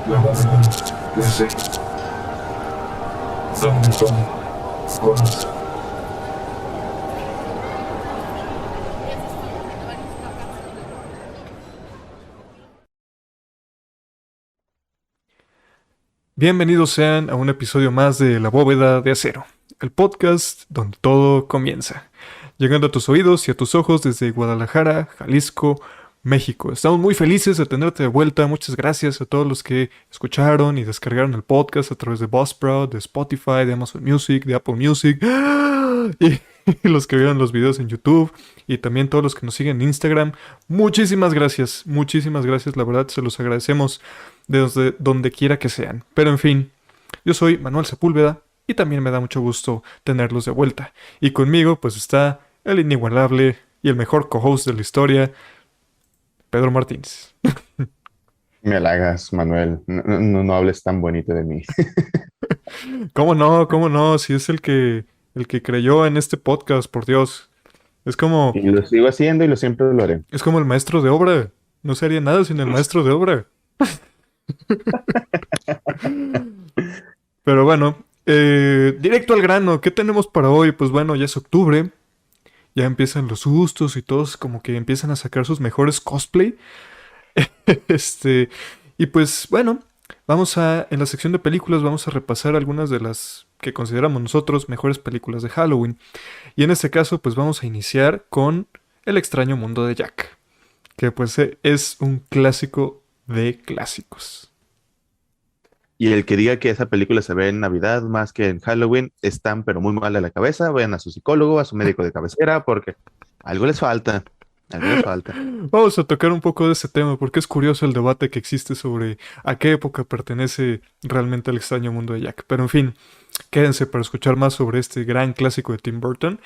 La bóveda crece. Donde Tom conoce. Bienvenidos sean a un episodio más de La Bóveda de Acero, el podcast donde todo comienza, llegando a tus oídos y a tus ojos desde Guadalajara, Jalisco, México. Estamos muy felices de tenerte de vuelta. Muchas gracias a todos los que escucharon y descargaron el podcast a través de Buzzsprout, de Spotify, de Amazon Music, de Apple Music y los que vieron los videos en YouTube y también todos los que nos siguen en Instagram. Muchísimas gracias, la verdad se los agradecemos desde donde quiera que sean. Pero en fin, yo soy Manuel Sepúlveda y también me da mucho gusto tenerlos de vuelta. Y conmigo pues está el inigualable y el mejor co-host de la historia, Pedro Martínez. Me halagas, Manuel. No hables tan bonito de mí. ¿Cómo no? ¿Cómo no? Si es el que creyó en este podcast, por Dios. Es como, Y lo sigo haciendo y lo siempre lo haré. es como el maestro de obra. No se haría nada sin el maestro de obra. Pero bueno, directo al grano. ¿Qué tenemos para hoy? Pues bueno, ya es octubre. Ya empiezan los gustos y todos como que empiezan a sacar sus mejores cosplay. Este, y pues bueno, en la sección de películas vamos a repasar algunas de las que consideramos nosotros mejores películas de Halloween. Y en este caso, pues vamos a iniciar con El extraño mundo de Jack, que pues es un clásico de clásicos. Y el que diga que esa película se ve en Navidad más que en Halloween, están pero muy mal de la cabeza. Vayan a su psicólogo, a su médico de cabecera, porque algo les falta. Algo les falta. Vamos a tocar un poco de ese tema porque es curioso el debate que existe sobre a qué época pertenece realmente El extraño mundo de Jack. Pero en fin, quédense para escuchar más sobre este gran clásico de Tim Burton.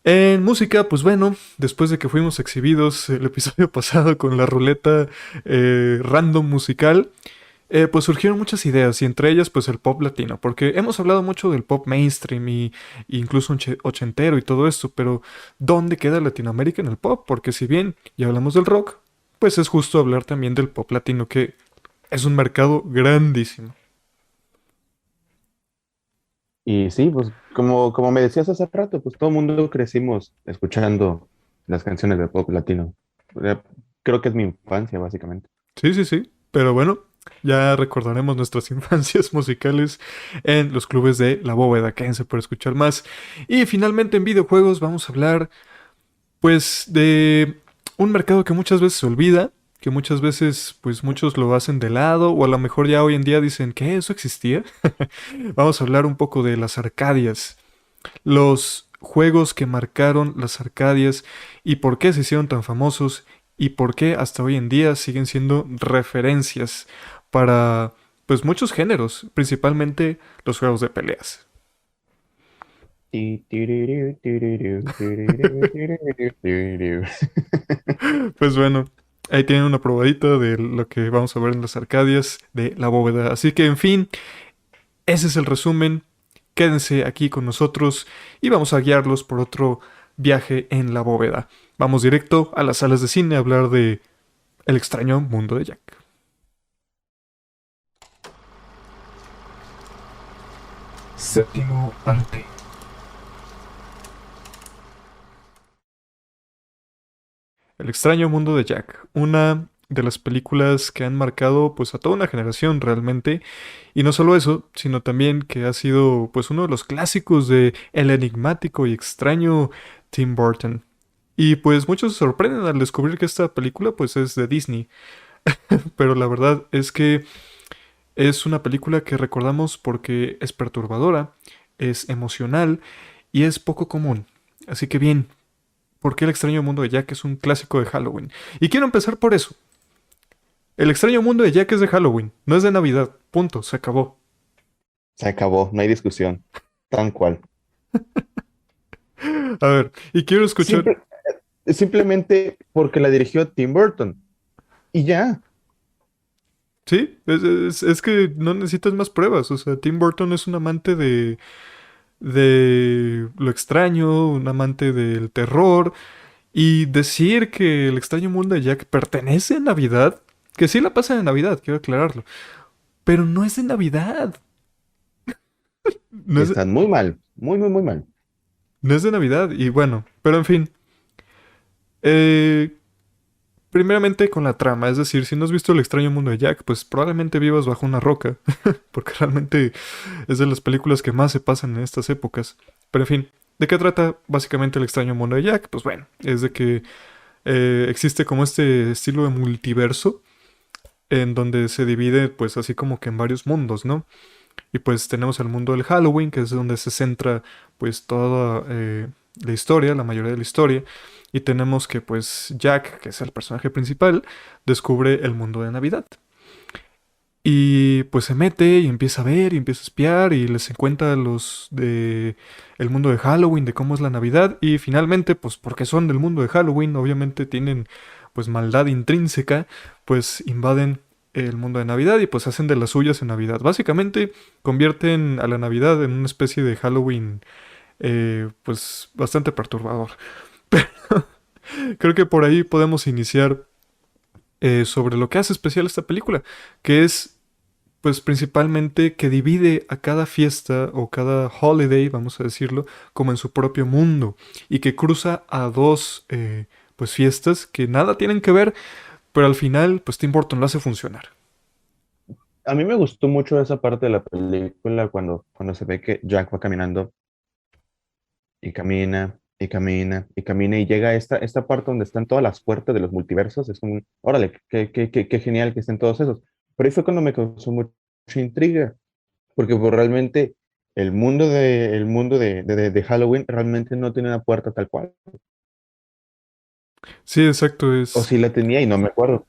En música, pues bueno, después de que fuimos exhibidos el episodio pasado con la ruleta random musical, pues surgieron muchas ideas y entre ellas pues el pop latino, porque hemos hablado mucho del pop mainstream y incluso ochentero y todo esto, pero ¿dónde queda Latinoamérica en el pop? Porque si bien ya hablamos del rock, pues es justo hablar también del pop latino, que es un mercado grandísimo. Y sí, pues como me decías hace rato, pues todo el mundo crecimos escuchando las canciones de pop latino. Eh, Creo que es mi infancia, básicamente. Sí, sí, sí, pero bueno, ya recordaremos nuestras infancias musicales en los clubes de La Bóveda, quédense por escuchar más. Y finalmente en videojuegos vamos a hablar pues de un mercado que muchas veces se olvida, que muchas veces pues muchos lo hacen de lado o a lo mejor ya hoy en día dicen que eso existía. Vamos a hablar un poco de las Arcadias, los juegos que marcaron las Arcadias y por qué se hicieron tan famosos y por qué hasta hoy en día siguen siendo referencias para pues muchos géneros, principalmente los juegos de peleas. Pues bueno, ahí tienen una probadita de lo que vamos a ver en las Arcadias de la bóveda. Así que, en fin, ese es el resumen. Quédense aquí con nosotros y vamos a guiarlos por otro viaje en la bóveda. Vamos directo a las salas de cine a hablar de El extraño mundo de Jack. Séptimo arte. El extraño mundo de Jack, una de las películas que han marcado pues a toda una generación realmente, y no solo eso, sino también que ha sido pues uno de los clásicos de el enigmático y extraño Tim Burton. Y pues muchos se sorprenden al descubrir que esta película pues es de Disney, pero la verdad es que es una película que recordamos porque es perturbadora, es emocional y es poco común. Así que bien, ¿por qué El extraño mundo de Jack es un clásico de Halloween? Y quiero empezar por eso. El extraño mundo de Jack es de Halloween, no es de Navidad. Punto, se acabó. Se acabó, no hay discusión. Tan cual. A ver, y quiero escuchar. Simple- Simplemente porque la dirigió Tim Burton. Y ya. Sí, es que no necesitas más pruebas. O sea, Tim Burton es un amante de lo extraño, un amante del terror. Y decir que el extraño mundo de Jack pertenece a Navidad, que sí la pasa en Navidad, quiero aclararlo. pero no es de Navidad. No es, Están muy mal, muy, muy, muy mal. no es de Navidad. Y bueno, pero en fin. Eh, primeramente con la trama, es decir, si no has visto El extraño mundo de Jack, pues probablemente vivas bajo una roca, porque realmente es de las películas que más se pasan en estas épocas. Pero en fin, ¿de qué trata básicamente El extraño mundo de Jack? Pues bueno, es de que existe como este estilo de multiverso en donde se divide pues así como que en varios mundos, ¿no? Y pues tenemos el mundo del Halloween, que es donde se centra pues toda la historia, la mayoría de la historia. Y tenemos que pues Jack, que es el personaje principal, descubre el mundo de Navidad. Y pues se mete y empieza a ver y empieza a espiar y les cuenta los de el mundo de Halloween, de cómo es la Navidad. Y finalmente, pues porque son del mundo de Halloween, obviamente tienen pues maldad intrínseca, pues invaden el mundo de Navidad y pues hacen de las suyas en Navidad. Básicamente convierten a la Navidad en una especie de Halloween pues bastante perturbador. Creo que por ahí podemos iniciar sobre lo que hace especial esta película, que es pues principalmente que divide a cada fiesta o cada holiday, vamos a decirlo, como en su propio mundo y que cruza a dos pues fiestas que nada tienen que ver, pero al final pues Tim Burton lo hace funcionar. A mí me gustó mucho esa parte de la película cuando se ve que Jack va caminando y camina y camina y camina y llega a esta parte donde están todas las puertas de los multiversos. Es como, órale, qué genial que estén todos esos. Pero ahí fue cuando me causó mucha intriga, porque pues, realmente el mundo de Halloween realmente no tiene una puerta tal cual. Sí, exacto, O es... sí la tenía y no me acuerdo.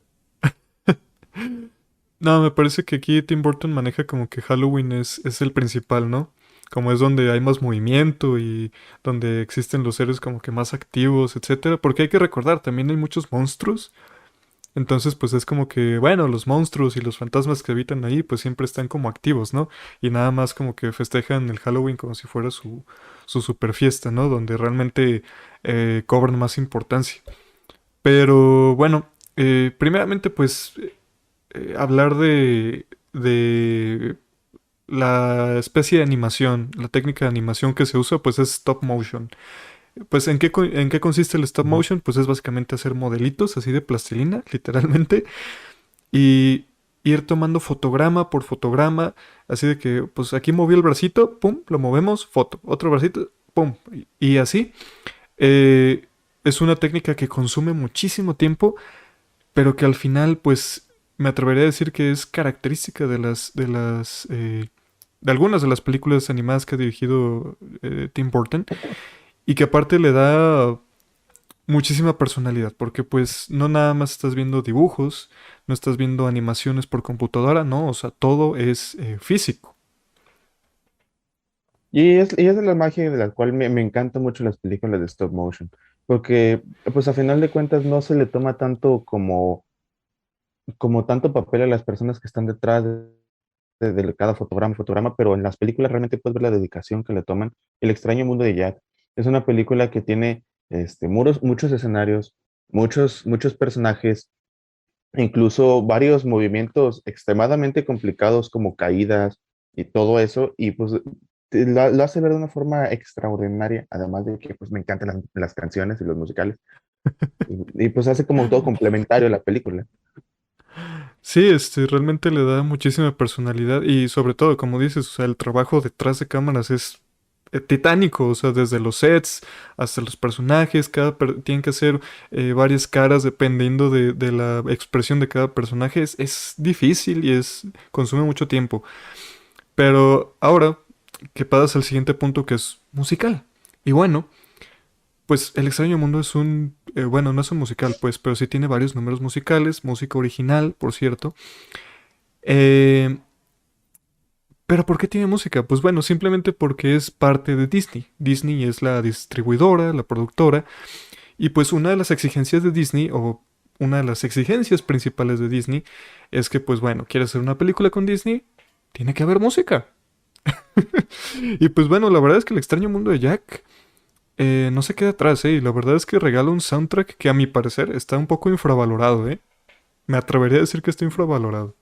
No, me parece que aquí Tim Burton maneja como que Halloween es el principal, ¿no? Como es donde hay más movimiento y donde existen los seres como que más activos, etcétera. Porque hay que recordar, también hay muchos monstruos. Entonces, pues es como que, bueno, los monstruos y los fantasmas que habitan ahí, pues siempre están como activos, ¿no? Y nada más como que festejan el Halloween como si fuera su super fiesta, ¿no? Donde realmente cobran más importancia. Pero bueno, primeramente, pues hablar de la especie de animación, la técnica de animación que se usa, pues es stop motion. Pues en qué consiste el stop Ujú. motion? Pues es básicamente hacer modelitos así de plastilina, literalmente, y ir tomando fotograma por fotograma, así de que, pues aquí moví el bracito, pum, lo movemos, foto, otro bracito, pum, y así. Eh, es una técnica que consume muchísimo tiempo, pero que al final, pues, me atrevería a decir que es característica de algunas de las películas animadas que ha dirigido Tim Burton, y que aparte le da muchísima personalidad, porque pues no nada más estás viendo dibujos, no estás viendo animaciones por computadora, no, o sea, todo es físico. Y es de la magia de la cual me encantan mucho las películas de stop motion, porque pues a final de cuentas no se le toma tanto como tanto papel a las personas que están detrás de cada fotograma, pero en las películas realmente puedes ver la dedicación que le toman. El extraño mundo de Jack es una película que tiene muchos escenarios, muchos personajes, incluso varios movimientos extremadamente complicados como caídas y todo eso, y pues lo hace ver de una forma extraordinaria, además de que pues me encantan las canciones y los musicales, y pues hace como todo complementario a la película. Sí, realmente le da muchísima personalidad y sobre todo, como dices, o sea, el trabajo detrás de cámaras es titánico, o sea, desde los sets hasta los personajes, tienen que hacer varias caras dependiendo de la expresión de cada personaje, es difícil y consume mucho tiempo. Pero ahora que pasas al siguiente punto que es musical. Y bueno, pues El extraño mundo es bueno, no es un musical, pues, pero sí tiene varios números musicales, música original, por cierto. Eh, pero ¿por qué tiene música? Pues bueno, simplemente porque es parte de Disney. Disney es la distribuidora, la productora, y pues una de las exigencias de Disney, o una de las exigencias principales de Disney, es que pues bueno, quiere hacer una película con Disney, tiene que haber música. Y pues bueno, la verdad es que El extraño mundo de Jack no se queda atrás, ¿eh? Y la verdad es que regala un soundtrack que a mi parecer está un poco infravalorado, ¿eh? Me atrevería a decir que está infravalorado.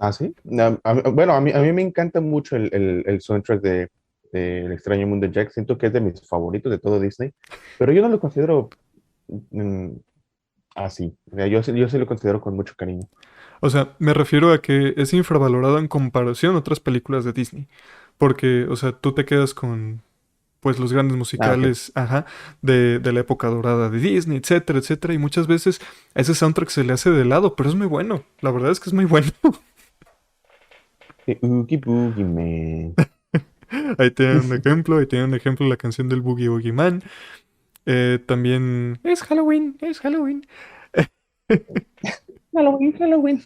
¿Ah, sí? Bueno, a mí me encanta mucho el soundtrack de El extraño mundo de Jack. Siento que es de mis favoritos de todo Disney, pero yo no lo considero mm, así. O sea, yo sí lo considero con mucho cariño. O sea, me refiero a que es infravalorado en comparación a otras películas de Disney. Porque, o sea, tú te quedas con, pues, los grandes Ah, ok. musicales, ajá, de la época dorada de Disney, etcétera, etcétera. Y muchas veces ese soundtrack se le hace de lado, pero es muy bueno. La verdad es que es muy bueno. Oogie Boogie Man. Ahí tienen un ejemplo la canción del Boogie Woogie Man. También es Halloween, es Halloween. Halloween, Halloween.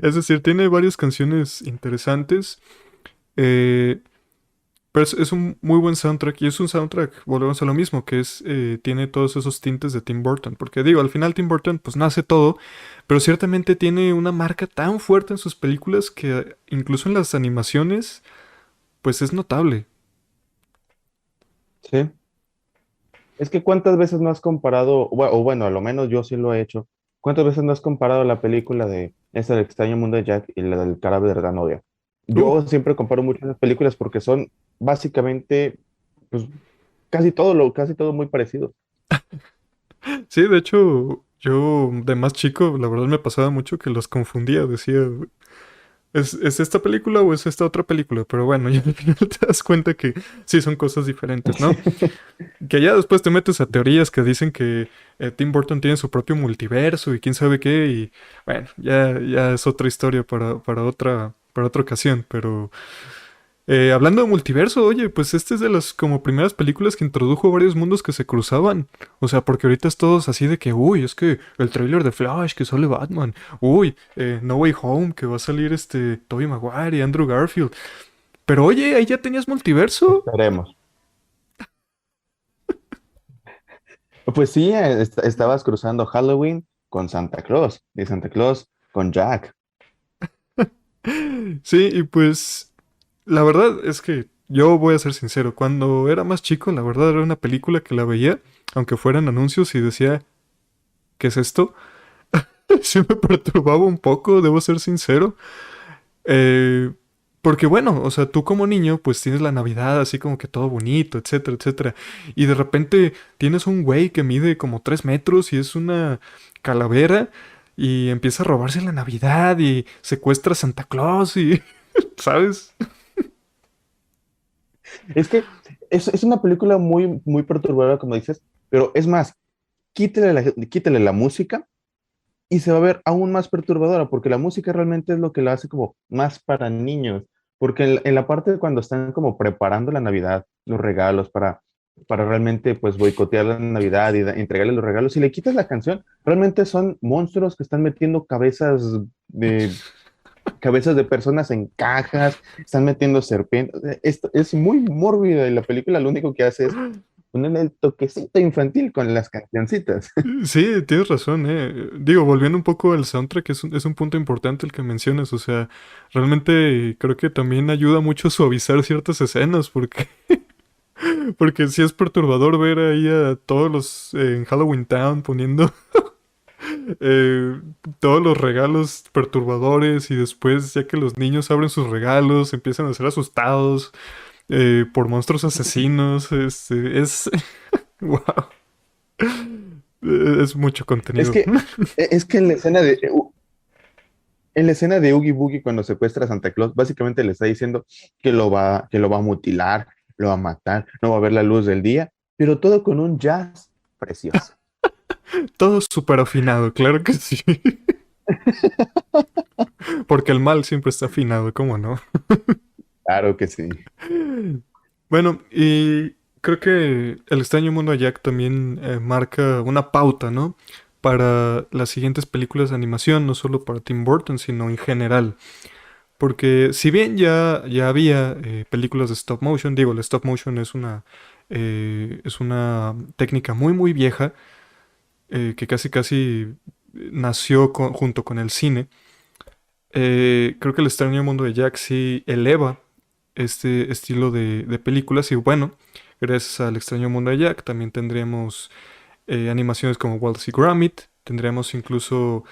Es decir, tiene varias canciones interesantes. eh, pero es un muy buen soundtrack. Y es un soundtrack, volvemos a lo mismo, que es tiene todos esos tintes de Tim Burton. Porque digo, al final Tim Burton pues no hace todo, pero ciertamente tiene una marca tan fuerte en sus películas que incluso en las animaciones, pues es notable. Sí. Es que cuántas veces no has comparado, o bueno, a lo menos yo sí lo he hecho. ¿Cuántas veces no has comparado la película de esa del extraño mundo de Jack y la del cadáver de la novia? Uh, Yo siempre comparo mucho esas películas porque son básicamente, pues, casi todo muy parecido. sí, de hecho, yo de más chico, la verdad me pasaba mucho que los confundía. Decía, ¿es esta película o es esta otra película? Pero bueno, ya al final te das cuenta que sí son cosas diferentes, ¿no? Que ya después te metes a teorías que dicen que Tim Burton tiene su propio multiverso y quién sabe qué, y bueno, ya es otra historia para otra ocasión, pero hablando de multiverso, oye, pues este es de las como primeras películas que introdujo varios mundos que se cruzaban. O sea, porque ahorita es todos así de que, uy, es que el tráiler de Flash, que sale Batman, uy, No Way Home, que va a salir Tobey Maguire y Andrew Garfield. Pero oye, ahí ya tenías multiverso. Esperemos. Pues sí, estabas cruzando Halloween con Santa Claus y Santa Claus con Jack. Sí, y pues la verdad es que yo voy a ser sincero, cuando era más chico, la verdad era una película que la veía, aunque fueran anuncios y decía, ¿qué es esto? Sí me perturbaba un poco, debo ser sincero. Eh, Porque bueno, o sea, tú como niño pues tienes la Navidad así como que todo bonito, etcétera, etcétera. Y de repente tienes un güey que mide como 3 metros y es una calavera y empieza a robarse la Navidad y secuestra a Santa Claus y, ¿sabes? Es que es una película muy, muy perturbadora, como dices, pero es más, quítale la música y se va a ver aún más perturbadora, porque la música realmente es lo que la hace como más para niños, porque en la parte de cuando están como preparando la Navidad, los regalos para realmente pues boicotear la Navidad y entregarle los regalos, si le quitas la canción, realmente son monstruos que están metiendo cabezas de personas en cajas, están metiendo serpientes. Esto es muy mórbida y la película lo único que hace es ponerle el toquecito infantil con las cancioncitas. Sí, tienes razón, eh. Digo, volviendo un poco al soundtrack, es un punto importante el que mencionas. O sea, realmente creo que también ayuda mucho a suavizar ciertas escenas, porque, porque sí es perturbador ver ahí a todos los en Halloween Town poniendo eh, todos los regalos perturbadores y después, ya que los niños abren sus regalos, empiezan a ser asustados por monstruos asesinos. Es, wow, es mucho Es contenido. que, es que en la escena de Oogie Boogie cuando secuestra a Santa Claus, básicamente le está diciendo que lo va a mutilar, lo va a matar, no va a ver la luz del día, pero todo con un jazz precioso. Todo súper afinado, claro que sí. Porque el mal siempre está afinado, ¿cómo no? Claro que sí. Bueno, y creo que El extraño mundo de Jack también marca una pauta, ¿no? Para las siguientes películas de animación, no solo para Tim Burton, sino en general. Porque si bien ya había películas de stop motion, digo, el stop motion es una técnica muy, muy vieja, que casi nació junto con el cine. Creo que El extraño mundo de Jack sí eleva este estilo de películas y bueno, gracias al extraño mundo de Jack también tendríamos animaciones como Wallace y Gromit, tendríamos incluso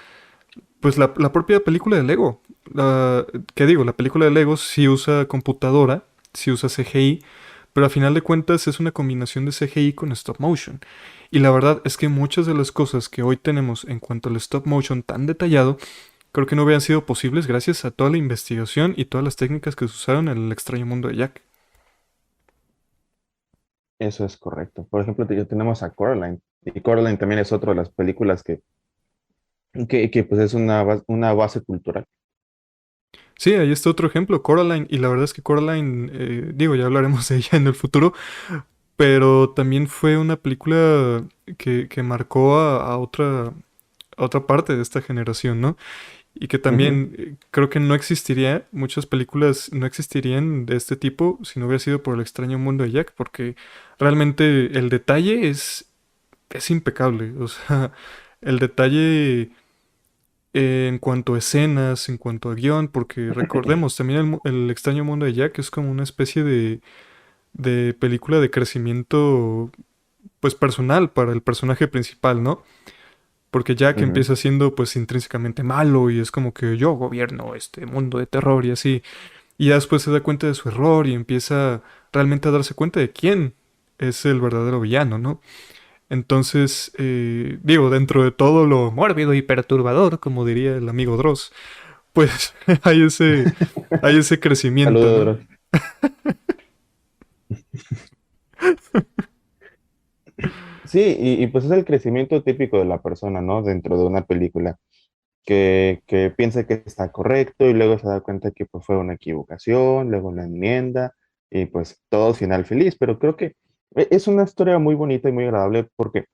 pues la propia película de Lego. la, ¿qué digo? La película de Lego sí usa computadora, sí usa CGI, pero a final de cuentas es una combinación de CGI con stop motion. Y la verdad es que muchas de las cosas que hoy tenemos en cuanto al stop motion tan detallado, creo que no hubieran sido posibles gracias a toda la investigación y todas las técnicas que se usaron en el extraño mundo de Jack. Eso es correcto. Por ejemplo, ya tenemos a Coraline. Y Coraline también es otra de las películas que pues es una base cultural. Sí, ahí está otro ejemplo, Coraline. Y la verdad es que Coraline, digo, ya hablaremos de ella en el futuro, pero también fue una película que marcó a otra parte de esta generación, ¿no? Y que Ujú. también creo que no existiría, muchas películas no existirían de este tipo si no hubiera sido por el extraño mundo de Jack, porque realmente el detalle es impecable. O sea, el detalle en cuanto a escenas, en cuanto a guión, porque recordemos, también el extraño mundo de Jack es como una especie de película de crecimiento, pues personal para el personaje principal, ¿no? Porque Jack Ujú. empieza siendo pues intrínsecamente malo y es como que yo gobierno este mundo de terror y así. Y ya después se da cuenta de su error y empieza realmente a darse cuenta de quién es el verdadero villano, ¿no? Entonces, digo, dentro de todo lo mórbido y perturbador, como diría el amigo Dross, pues hay ese crecimiento, Saludos, ¿no? Doro. Sí, pues es el crecimiento típico de la persona, ¿no? Dentro de una película, que piensa que está correcto y luego se da cuenta que pues, fue una equivocación, luego la enmienda y pues todo final feliz. Pero creo que es una historia muy bonita y muy agradable porque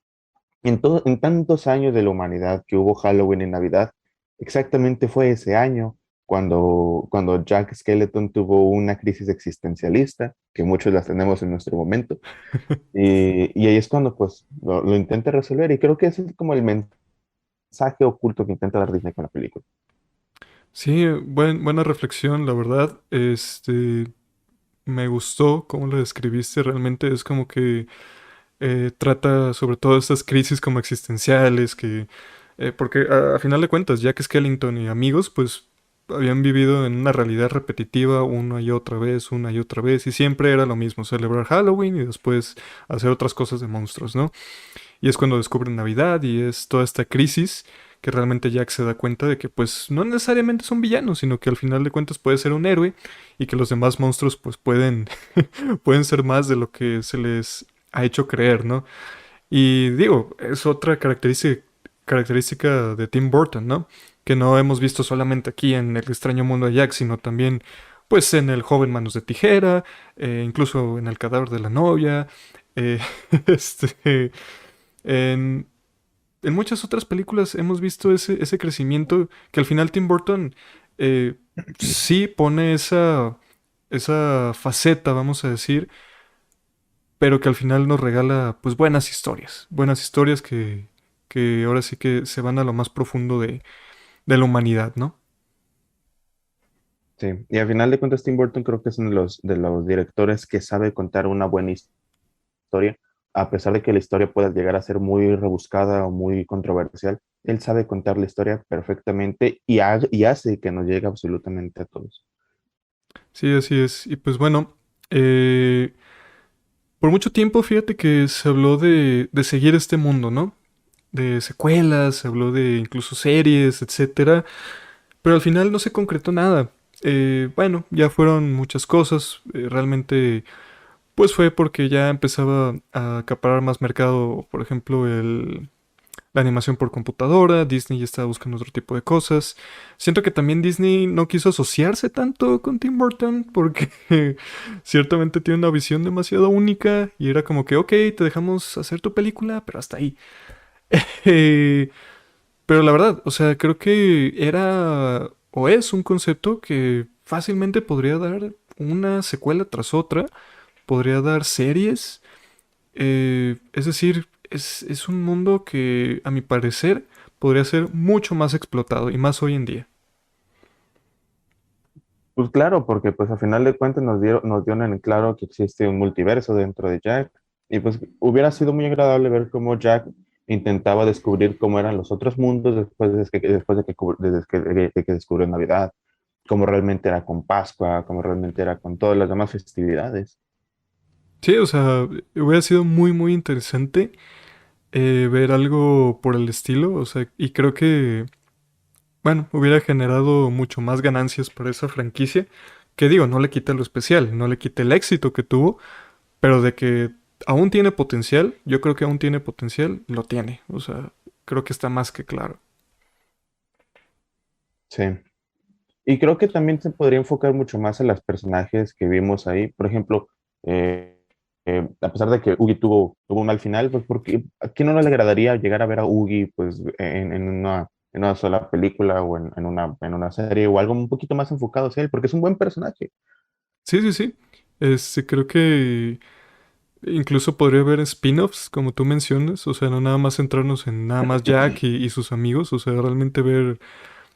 en tantos años de la humanidad que hubo Halloween y Navidad, exactamente fue ese año cuando Jack Skellington tuvo una crisis existencialista, que muchos las tenemos en nuestro momento, y ahí es cuando pues lo intenta resolver, y creo que ese es como el mensaje oculto que intenta dar Disney con la película. Sí, buena reflexión, la verdad. Me gustó cómo lo describiste. Realmente es como que trata sobre todo estas crisis como existenciales porque a final de cuentas Jack Skellington y amigos pues habían vivido en una realidad repetitiva una y otra vez y siempre era lo mismo, celebrar Halloween y después hacer otras cosas de monstruos, ¿no? Y es cuando descubren Navidad y es toda esta crisis que realmente Jack se da cuenta de que pues no necesariamente son villanos, sino que al final de cuentas puede ser un héroe y que los demás monstruos pues pueden, pueden ser más de lo que se les ha hecho creer, ¿no? Y digo, es otra característica de Tim Burton, ¿no? Que no hemos visto solamente aquí en El extraño mundo de Jack, sino también pues en El joven manos de tijera, incluso en El cadáver de la novia, eh, este, en, en muchas otras películas hemos visto ese crecimiento que al final Tim Burton eh, sí pone esa faceta, vamos a decir, pero que al final nos regala pues buenas historias que ahora sí que se van a lo más profundo de la humanidad, ¿no? Sí, y al final de cuentas Tim Burton creo que es uno de los directores que sabe contar una buena historia, a pesar de que la historia pueda llegar a ser muy rebuscada o muy controversial, él sabe contar la historia perfectamente y hace que nos llegue absolutamente a todos. Sí, así es. Y pues bueno, eh, por mucho tiempo fíjate que se habló de seguir este mundo, ¿no? De secuelas, se habló de incluso series, etcétera, pero al final no se concretó nada. Bueno, ya fueron muchas cosas, realmente pues fue porque ya empezaba a acaparar más mercado, por ejemplo, la animación por computadora, Disney ya estaba buscando otro tipo de cosas. Siento que también Disney no quiso asociarse tanto con Tim Burton porque ciertamente tiene una visión demasiado única y era como que, ok, te dejamos hacer tu película, pero hasta ahí. Eh, pero la verdad, o sea, creo que era o es un concepto que fácilmente podría dar una secuela tras otra, podría dar series, es decir, es un mundo que, a mi parecer, podría ser mucho más explotado y más hoy en día. Pues claro, porque pues a final de cuentas nos dieron en claro que existe un multiverso dentro de Jack y pues hubiera sido muy agradable ver cómo Jack intentaba descubrir cómo eran los otros mundos después de que descubrió Navidad, como realmente era con Pascua, como realmente era con todas las demás festividades. Sí, o sea, hubiera sido muy, muy interesante ver algo por el estilo, o sea, y creo que, bueno, hubiera generado mucho más ganancias para esa franquicia, que digo, no le quita lo especial, no le quita el éxito que tuvo, pero de que aún tiene potencial, yo creo que aún tiene potencial, lo tiene, o sea, creo que está más que claro. Sí. Y creo que también se podría enfocar mucho más en los personajes que vimos ahí. Por ejemplo, eh, a pesar de que Ugi tuvo un mal final, pues porque a quién no le agradaría llegar a ver a Ugi pues, en una sola película o en una serie o algo un poquito más enfocado hacia él, porque es un buen personaje. Sí, sí, sí, creo que incluso podría haber spin-offs, como tú mencionas, o sea, no nada más centrarnos en nada más Jack y sus amigos, o sea, realmente ver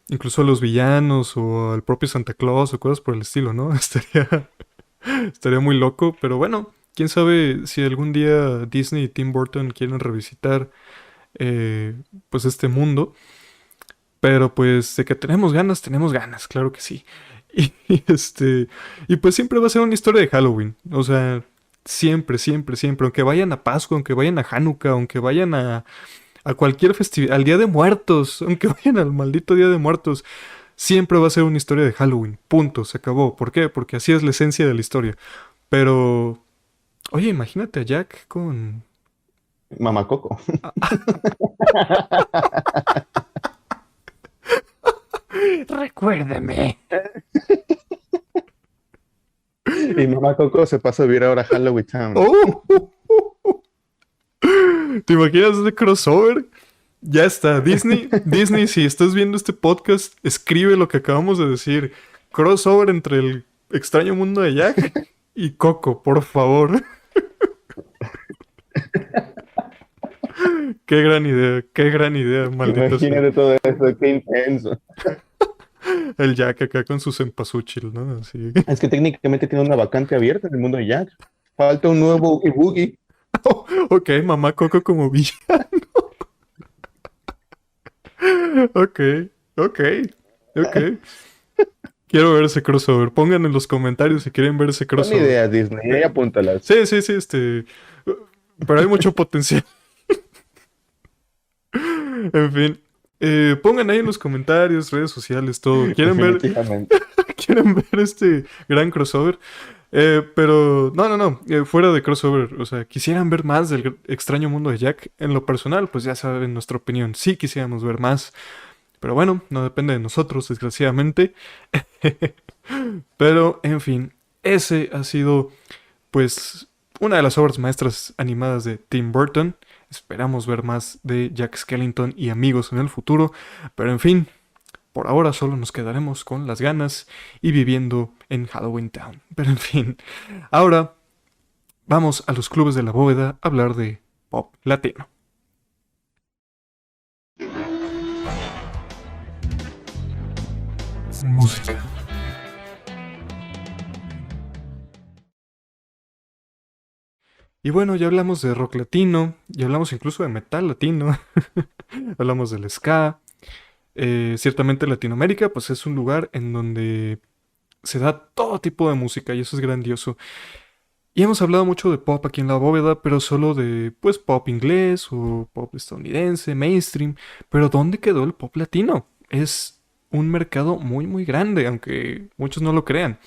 incluso a los villanos o al propio Santa Claus o cosas por el estilo, ¿no? Estaría muy loco, pero bueno, quién sabe si algún día Disney y Tim Burton quieren revisitar eh, pues este mundo, pero pues de que tenemos ganas, claro que sí. Y pues siempre va a ser una historia de Halloween, o sea, siempre, siempre, siempre, aunque vayan a Pascua, aunque vayan a Hanukkah, aunque vayan a cualquier festividad, al Día de Muertos, aunque vayan al maldito Día de Muertos, siempre va a ser una historia de Halloween. Punto, se acabó. ¿Por qué? Porque así es la esencia de la historia. Pero, oye, imagínate a Jack con... Mamá Coco. Recuérdeme. Y Mamá Coco se pasa a vivir ahora a Halloween Town. Oh, ¿te imaginas ese crossover? Ya está, Disney, Disney, si estás viendo este podcast, escribe lo que acabamos de decir. Crossover entre el extraño mundo de Jack y Coco, por favor. Qué gran idea, maldita sea. Imagínate todo eso, qué intenso. El Jack acá con su cempasúchil, ¿no? Así. Es que técnicamente tiene una vacante abierta en el mundo de Jack. Falta un nuevo Oogie Boogie. Ok, mamá Coco como villa. Ok, ok, ok. Quiero ver ese crossover. Pongan en los comentarios si quieren ver ese Son crossover. ideas, Disney, ahí apúntalas. Sí, sí, sí, pero hay mucho potencial. En fin. Pongan ahí en los comentarios, redes sociales, todo. ¿Quieren ver, Definitivamente. quieren ver este gran crossover? Pero, no, no, no. Fuera de crossover, o sea, quisieran ver más del extraño mundo de Jack. En lo personal, pues ya saben nuestra opinión. Sí quisiéramos ver más. Pero bueno, no depende de nosotros, desgraciadamente. Pero, en fin, ese ha sido, pues, una de las obras maestras animadas de Tim Burton. Esperamos ver más de Jack Skellington y amigos en el futuro. Pero, en fin, por ahora solo nos quedaremos con las ganas y viviendo en Halloween Town. Pero, en fin, ahora vamos a los clubes de la bóveda a hablar de pop latino. Música. Y bueno, ya hablamos de rock latino, ya hablamos incluso de metal latino, hablamos del ska. Ciertamente Latinoamérica, pues es un lugar en donde se da todo tipo de música y eso es grandioso. Y hemos hablado mucho de pop aquí en la bóveda, pero solo de, pues, pop inglés o pop estadounidense, mainstream. Pero ¿dónde quedó el pop latino? Es un mercado muy, muy grande, aunque muchos no lo crean.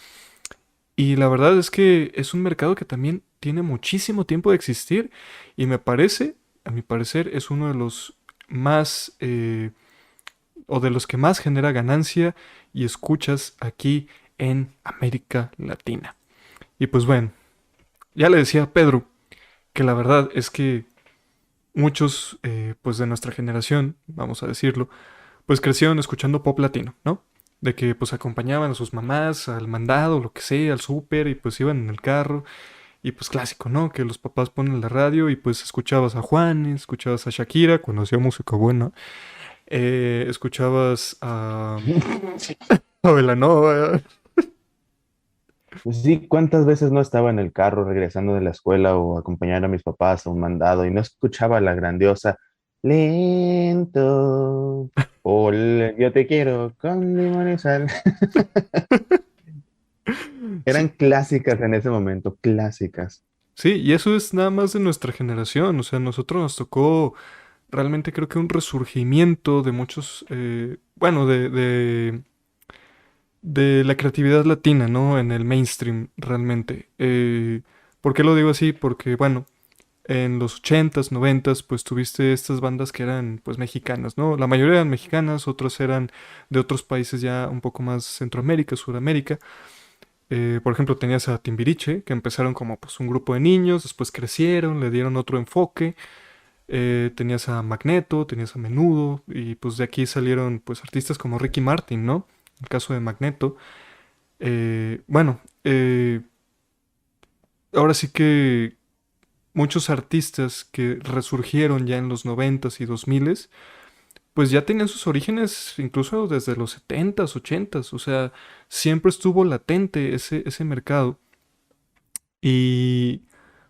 Y la verdad es que es un mercado que también tiene muchísimo tiempo de existir y me parece, a mi parecer, es uno de los más, o de los que más genera ganancia y escuchas aquí en América Latina. Y pues bueno, ya le decía a Pedro que la verdad es que muchos, pues de nuestra generación, vamos a decirlo, pues crecieron escuchando pop latino, ¿no? De que pues acompañaban a sus mamás al mandado, lo que sea, al súper y pues iban en el carro. Y pues clásico, ¿no? Que los papás ponen la radio y pues escuchabas a Juan, escuchabas a Shakira cuando hacía música buena. Escuchabas a Belanova. Pues sí, ¿cuántas veces no estaba en el carro regresando de la escuela o acompañar a mis papás a un mandado y no escuchaba la grandiosa Lento. Yo te quiero con limón y sal. Sí, Eran clásicas en ese momento, clásicas. sí, y eso es nada más de nuestra generación. O sea, a nosotros nos tocó realmente creo que un resurgimiento de muchos, bueno, de la creatividad latina, ¿no? En el mainstream, realmente. ¿Por qué lo digo así? Porque, bueno, en los ochentas, noventas, pues tuviste estas bandas que eran, pues, mexicanas, ¿no? La mayoría eran mexicanas, otras eran de otros países ya un poco más Centroamérica, Suramérica. Por ejemplo, tenías a Timbiriche, que empezaron como, pues, un grupo de niños, después crecieron, le dieron otro enfoque. Tenías a Magneto, tenías a Menudo, y pues de aquí salieron, pues, artistas como Ricky Martin, ¿no? El caso de Magneto. Bueno, ahora sí que muchos artistas que resurgieron ya en los noventas y 2000 pues ya tenían sus orígenes incluso desde los setentas, ochentas, o sea, siempre estuvo latente ese mercado. Y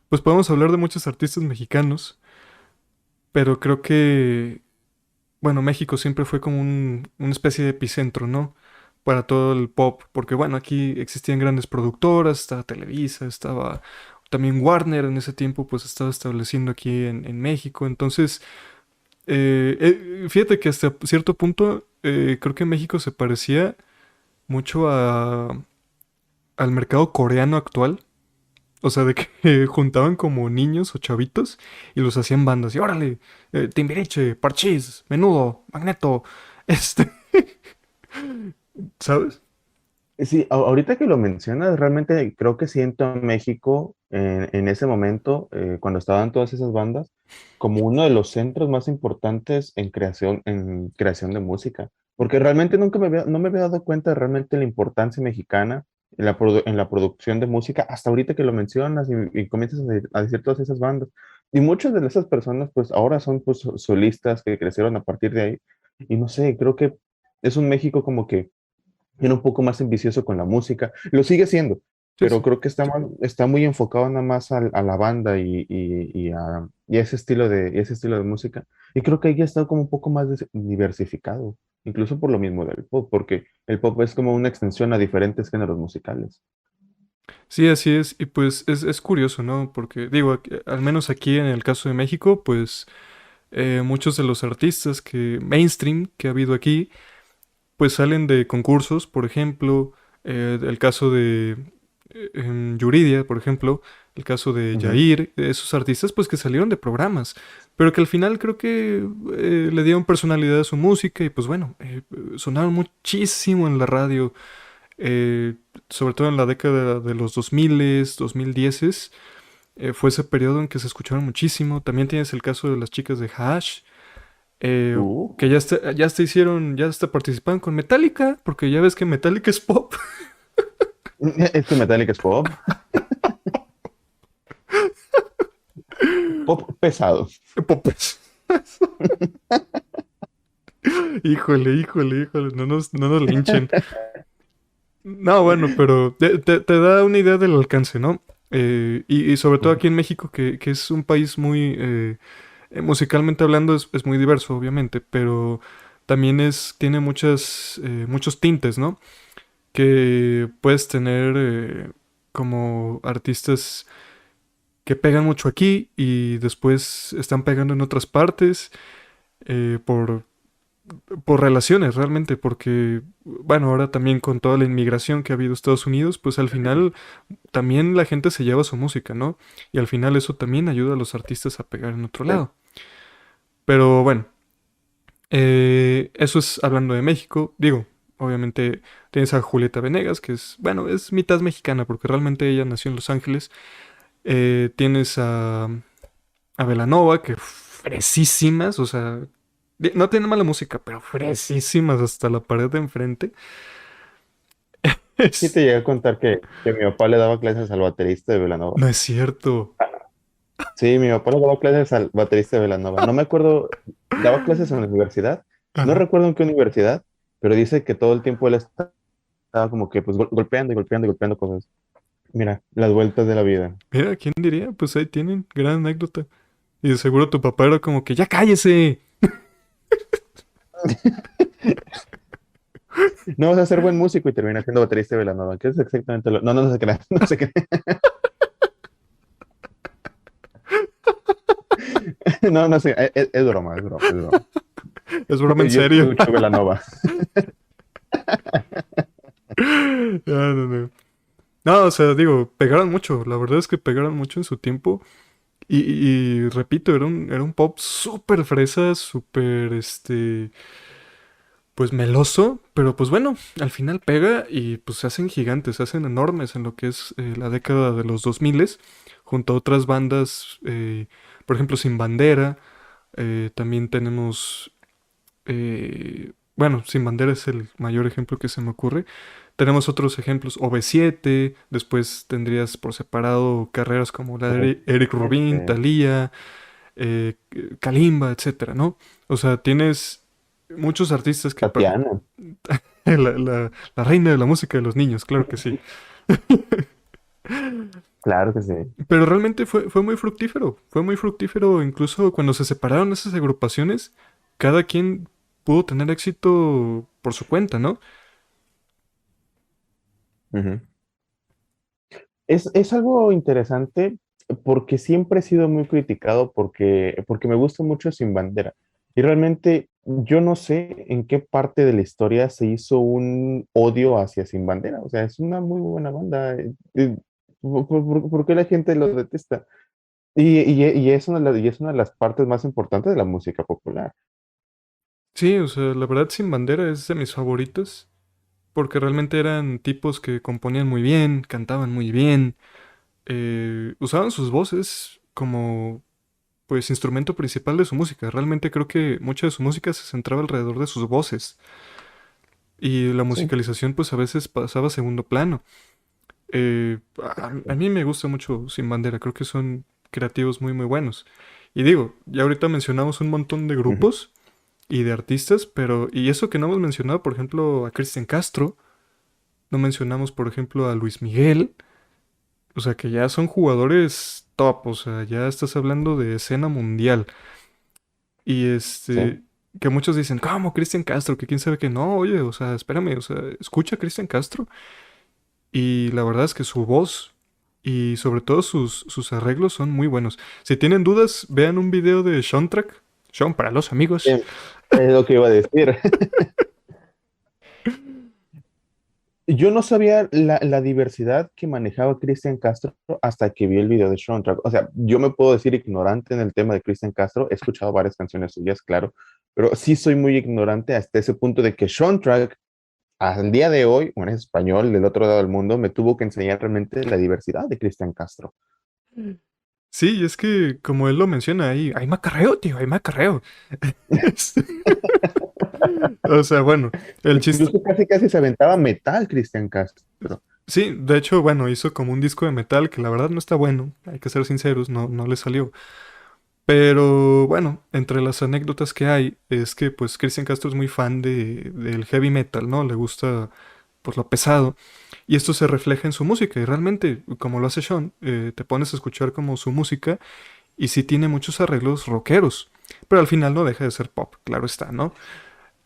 pues podemos hablar de muchos artistas mexicanos, pero creo que, bueno, México siempre fue como una especie de epicentro, ¿no? Para todo el pop, porque bueno, aquí existían grandes productoras, estaba Televisa, estaba también Warner en ese tiempo, pues estaba estableciendo aquí en México. Entonces, fíjate que hasta cierto punto creo que México se parecía mucho al mercado coreano actual. O sea, de que juntaban como niños o chavitos y los hacían bandas. Y órale, Timbiriche, Parchís, Menudo, Magneto, este, ¿sabes? Sí, ahorita que lo mencionas, realmente creo que siento a México en ese momento, cuando estaban todas esas bandas, como uno de los centros más importantes en creación de música. Porque realmente no me había dado cuenta de realmente la importancia mexicana en la producción de música, hasta ahorita que lo mencionas y comienzas a decir todas esas bandas. Y muchas de esas personas, pues ahora son pues, solistas que crecieron a partir de ahí. Y no sé, creo que es un México como que era un poco más ambicioso con la música. Lo sigue siendo, Sí, pero sí. creo que está muy enfocado nada más a la banda y ese estilo de música. Y creo que ahí ya está como un poco más diversificado, incluso por lo mismo del pop, porque el pop es como una extensión a diferentes géneros musicales. Sí, así es. Y pues es curioso, ¿no? Porque digo, al menos aquí en el caso de México, pues muchos de los artistas que mainstream que ha habido aquí, pues salen de concursos, por ejemplo, el caso de Yuridia, por ejemplo, el caso de Ujú. Yair, esos artistas pues que salieron de programas, pero que al final creo que le dieron personalidad a su música y pues bueno, sonaron muchísimo en la radio, eh, sobre todo en la década de los 2000, 2010, fue ese periodo en que se escucharon muchísimo. También tienes el caso de las chicas de Hash, eh, Uh, que ya hasta hicieron, ya hasta participaron con Metallica, porque ya ves que Metallica es pop. es que Metallica es pop, pop pesado. Pop. Híjole, híjole, híjole, no nos linchen. No, bueno, pero te da una idea del alcance, ¿no? Y sobre todo aquí en México, que es un país muy, musicalmente hablando, es muy diverso, obviamente, pero también tiene muchos tintes, ¿no? Que puedes tener como artistas que pegan mucho aquí y después están pegando en otras partes eh, por, por relaciones realmente, porque, bueno, ahora también con toda la inmigración que ha habido a Estados Unidos, pues al final también la gente se lleva su música, ¿no? Y al final eso también ayuda a los artistas a pegar en otro Sí. lado. Pero bueno, eso es hablando de México. Digo, obviamente tienes a Julieta Venegas, que es, bueno, es mitad mexicana, porque realmente ella nació en Los Ángeles. Tienes a Belanova, que fresísimas, o sea, no tiene mala música, pero fresísimas hasta la pared de enfrente. Sí te llegué a contar que mi papá le daba clases al baterista de Belanova. No es cierto. Sí, mi papá le daba clases al baterista de Belanova. No me acuerdo, daba clases en la universidad. No Ajá. recuerdo en qué universidad, pero dice que todo el tiempo él estaba como que pues golpeando y golpeando y golpeando cosas. Mira, las vueltas de la vida. Mira, ¿quién diría? Pues ahí tienen, gran anécdota. Y de seguro tu papá era como que, ¡ya cállese! No vas a ser buen músico y termina siendo baterista de Belanova, que es exactamente lo... No, no, no se crea, no se crea. No, no sé, es broma, es broma, es broma. Es broma en Yo serio. escucho Belanova. No, no, no. No, o sea, digo, pegaron mucho. La verdad es que pegaron mucho en su tiempo. Y repito, era un pop súper fresa, súper, pues meloso. Pero pues bueno, al final pega y pues se hacen gigantes, se hacen enormes en lo que es la década de los 2000 junto a otras bandas, por ejemplo, Sin Bandera. También tenemos bueno, Sin Bandera es el mayor ejemplo que se me ocurre. Tenemos otros ejemplos, OV7, después tendrías por separado carreras como la de Eric Rubin, Este, Thalía, Kalimba, etcétera, ¿no? O sea, tienes muchos artistas que... Tatiana. la reina de la música de los niños, claro que sí. Claro que sí. Pero realmente fue muy fructífero, incluso cuando se separaron esas agrupaciones, cada quien pudo tener éxito por su cuenta, ¿no? Ujú. Es algo interesante porque siempre he sido muy criticado porque me gusta mucho Sin Bandera. Y realmente yo no sé en qué parte de la historia se hizo un odio hacia Sin Bandera. O sea, es una muy buena banda. ¿Por qué la gente los detesta? Y es y es una de las partes más importantes de la música popular. Sí, o sea, la verdad Sin Bandera es de mis favoritos, porque realmente eran tipos que componían muy bien, cantaban muy bien, usaban sus voces como, pues, instrumento principal de su música. Realmente creo que mucha de su música se centraba alrededor de sus voces, y la Sí. musicalización, pues, a veces pasaba a segundo plano. A mí me gusta mucho Sin Bandera, creo que son creativos muy, muy buenos. Y digo, ya ahorita mencionamos un montón de Ujú. grupos y de artistas, pero y eso que no hemos mencionado, por ejemplo, a Cristian Castro, no mencionamos, por ejemplo, a Luis Miguel, o sea, que ya son jugadores top, o sea, ya estás hablando de escena mundial. Y Sí. que muchos dicen, ¿cómo Cristian Castro? Que quién sabe que no, oye, o sea, espérame, o sea, escucha a Cristian Castro y la verdad es que su voz y sobre todo sus arreglos son muy buenos. Si tienen dudas, vean un video de Sean Track, Sean para los amigos. Es lo que iba a decir. Yo no sabía la diversidad que manejaba Cristian Castro hasta que vi el video de Soundtrack. O sea, yo me puedo decir ignorante en el tema de Cristian Castro. He escuchado varias canciones suyas, claro, pero sí soy muy ignorante hasta ese punto de que Soundtrack, al día de hoy, bueno, es español, del otro lado del mundo, me tuvo que enseñar realmente la diversidad de Cristian Castro. Sí, es que como él lo menciona ahí, hay macarreo, tío, hay macarreo. O sea, bueno, el chiste. Incluso casi casi se aventaba metal Cristian Castro. Sí, de hecho, bueno, hizo como un disco de metal que la verdad no está bueno, hay que ser sinceros, no, no le salió. Pero bueno, entre las anécdotas que hay es que pues Cristian Castro es muy fan del heavy metal, ¿no? Le gusta pues lo pesado. Y esto se refleja en su música. Y realmente, como lo hace Sean, te pones a escuchar como su música y sí tiene muchos arreglos rockeros. Pero al final no deja de ser pop, claro está, ¿no?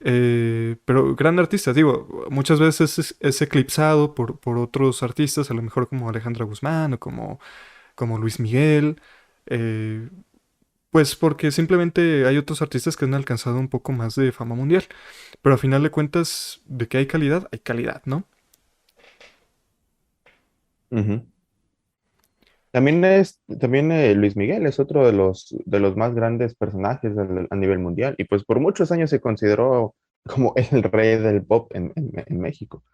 Pero gran artista, digo, muchas veces es eclipsado por otros artistas, a lo mejor como Alejandra Guzmán o como Luis Miguel. eh, pues porque simplemente hay otros artistas que han alcanzado un poco más de fama mundial. Pero a final de cuentas, de que hay calidad, ¿no? Ujú. También Luis Miguel es otro de los más grandes personajes a nivel mundial y pues por muchos años se consideró como el rey del pop en México.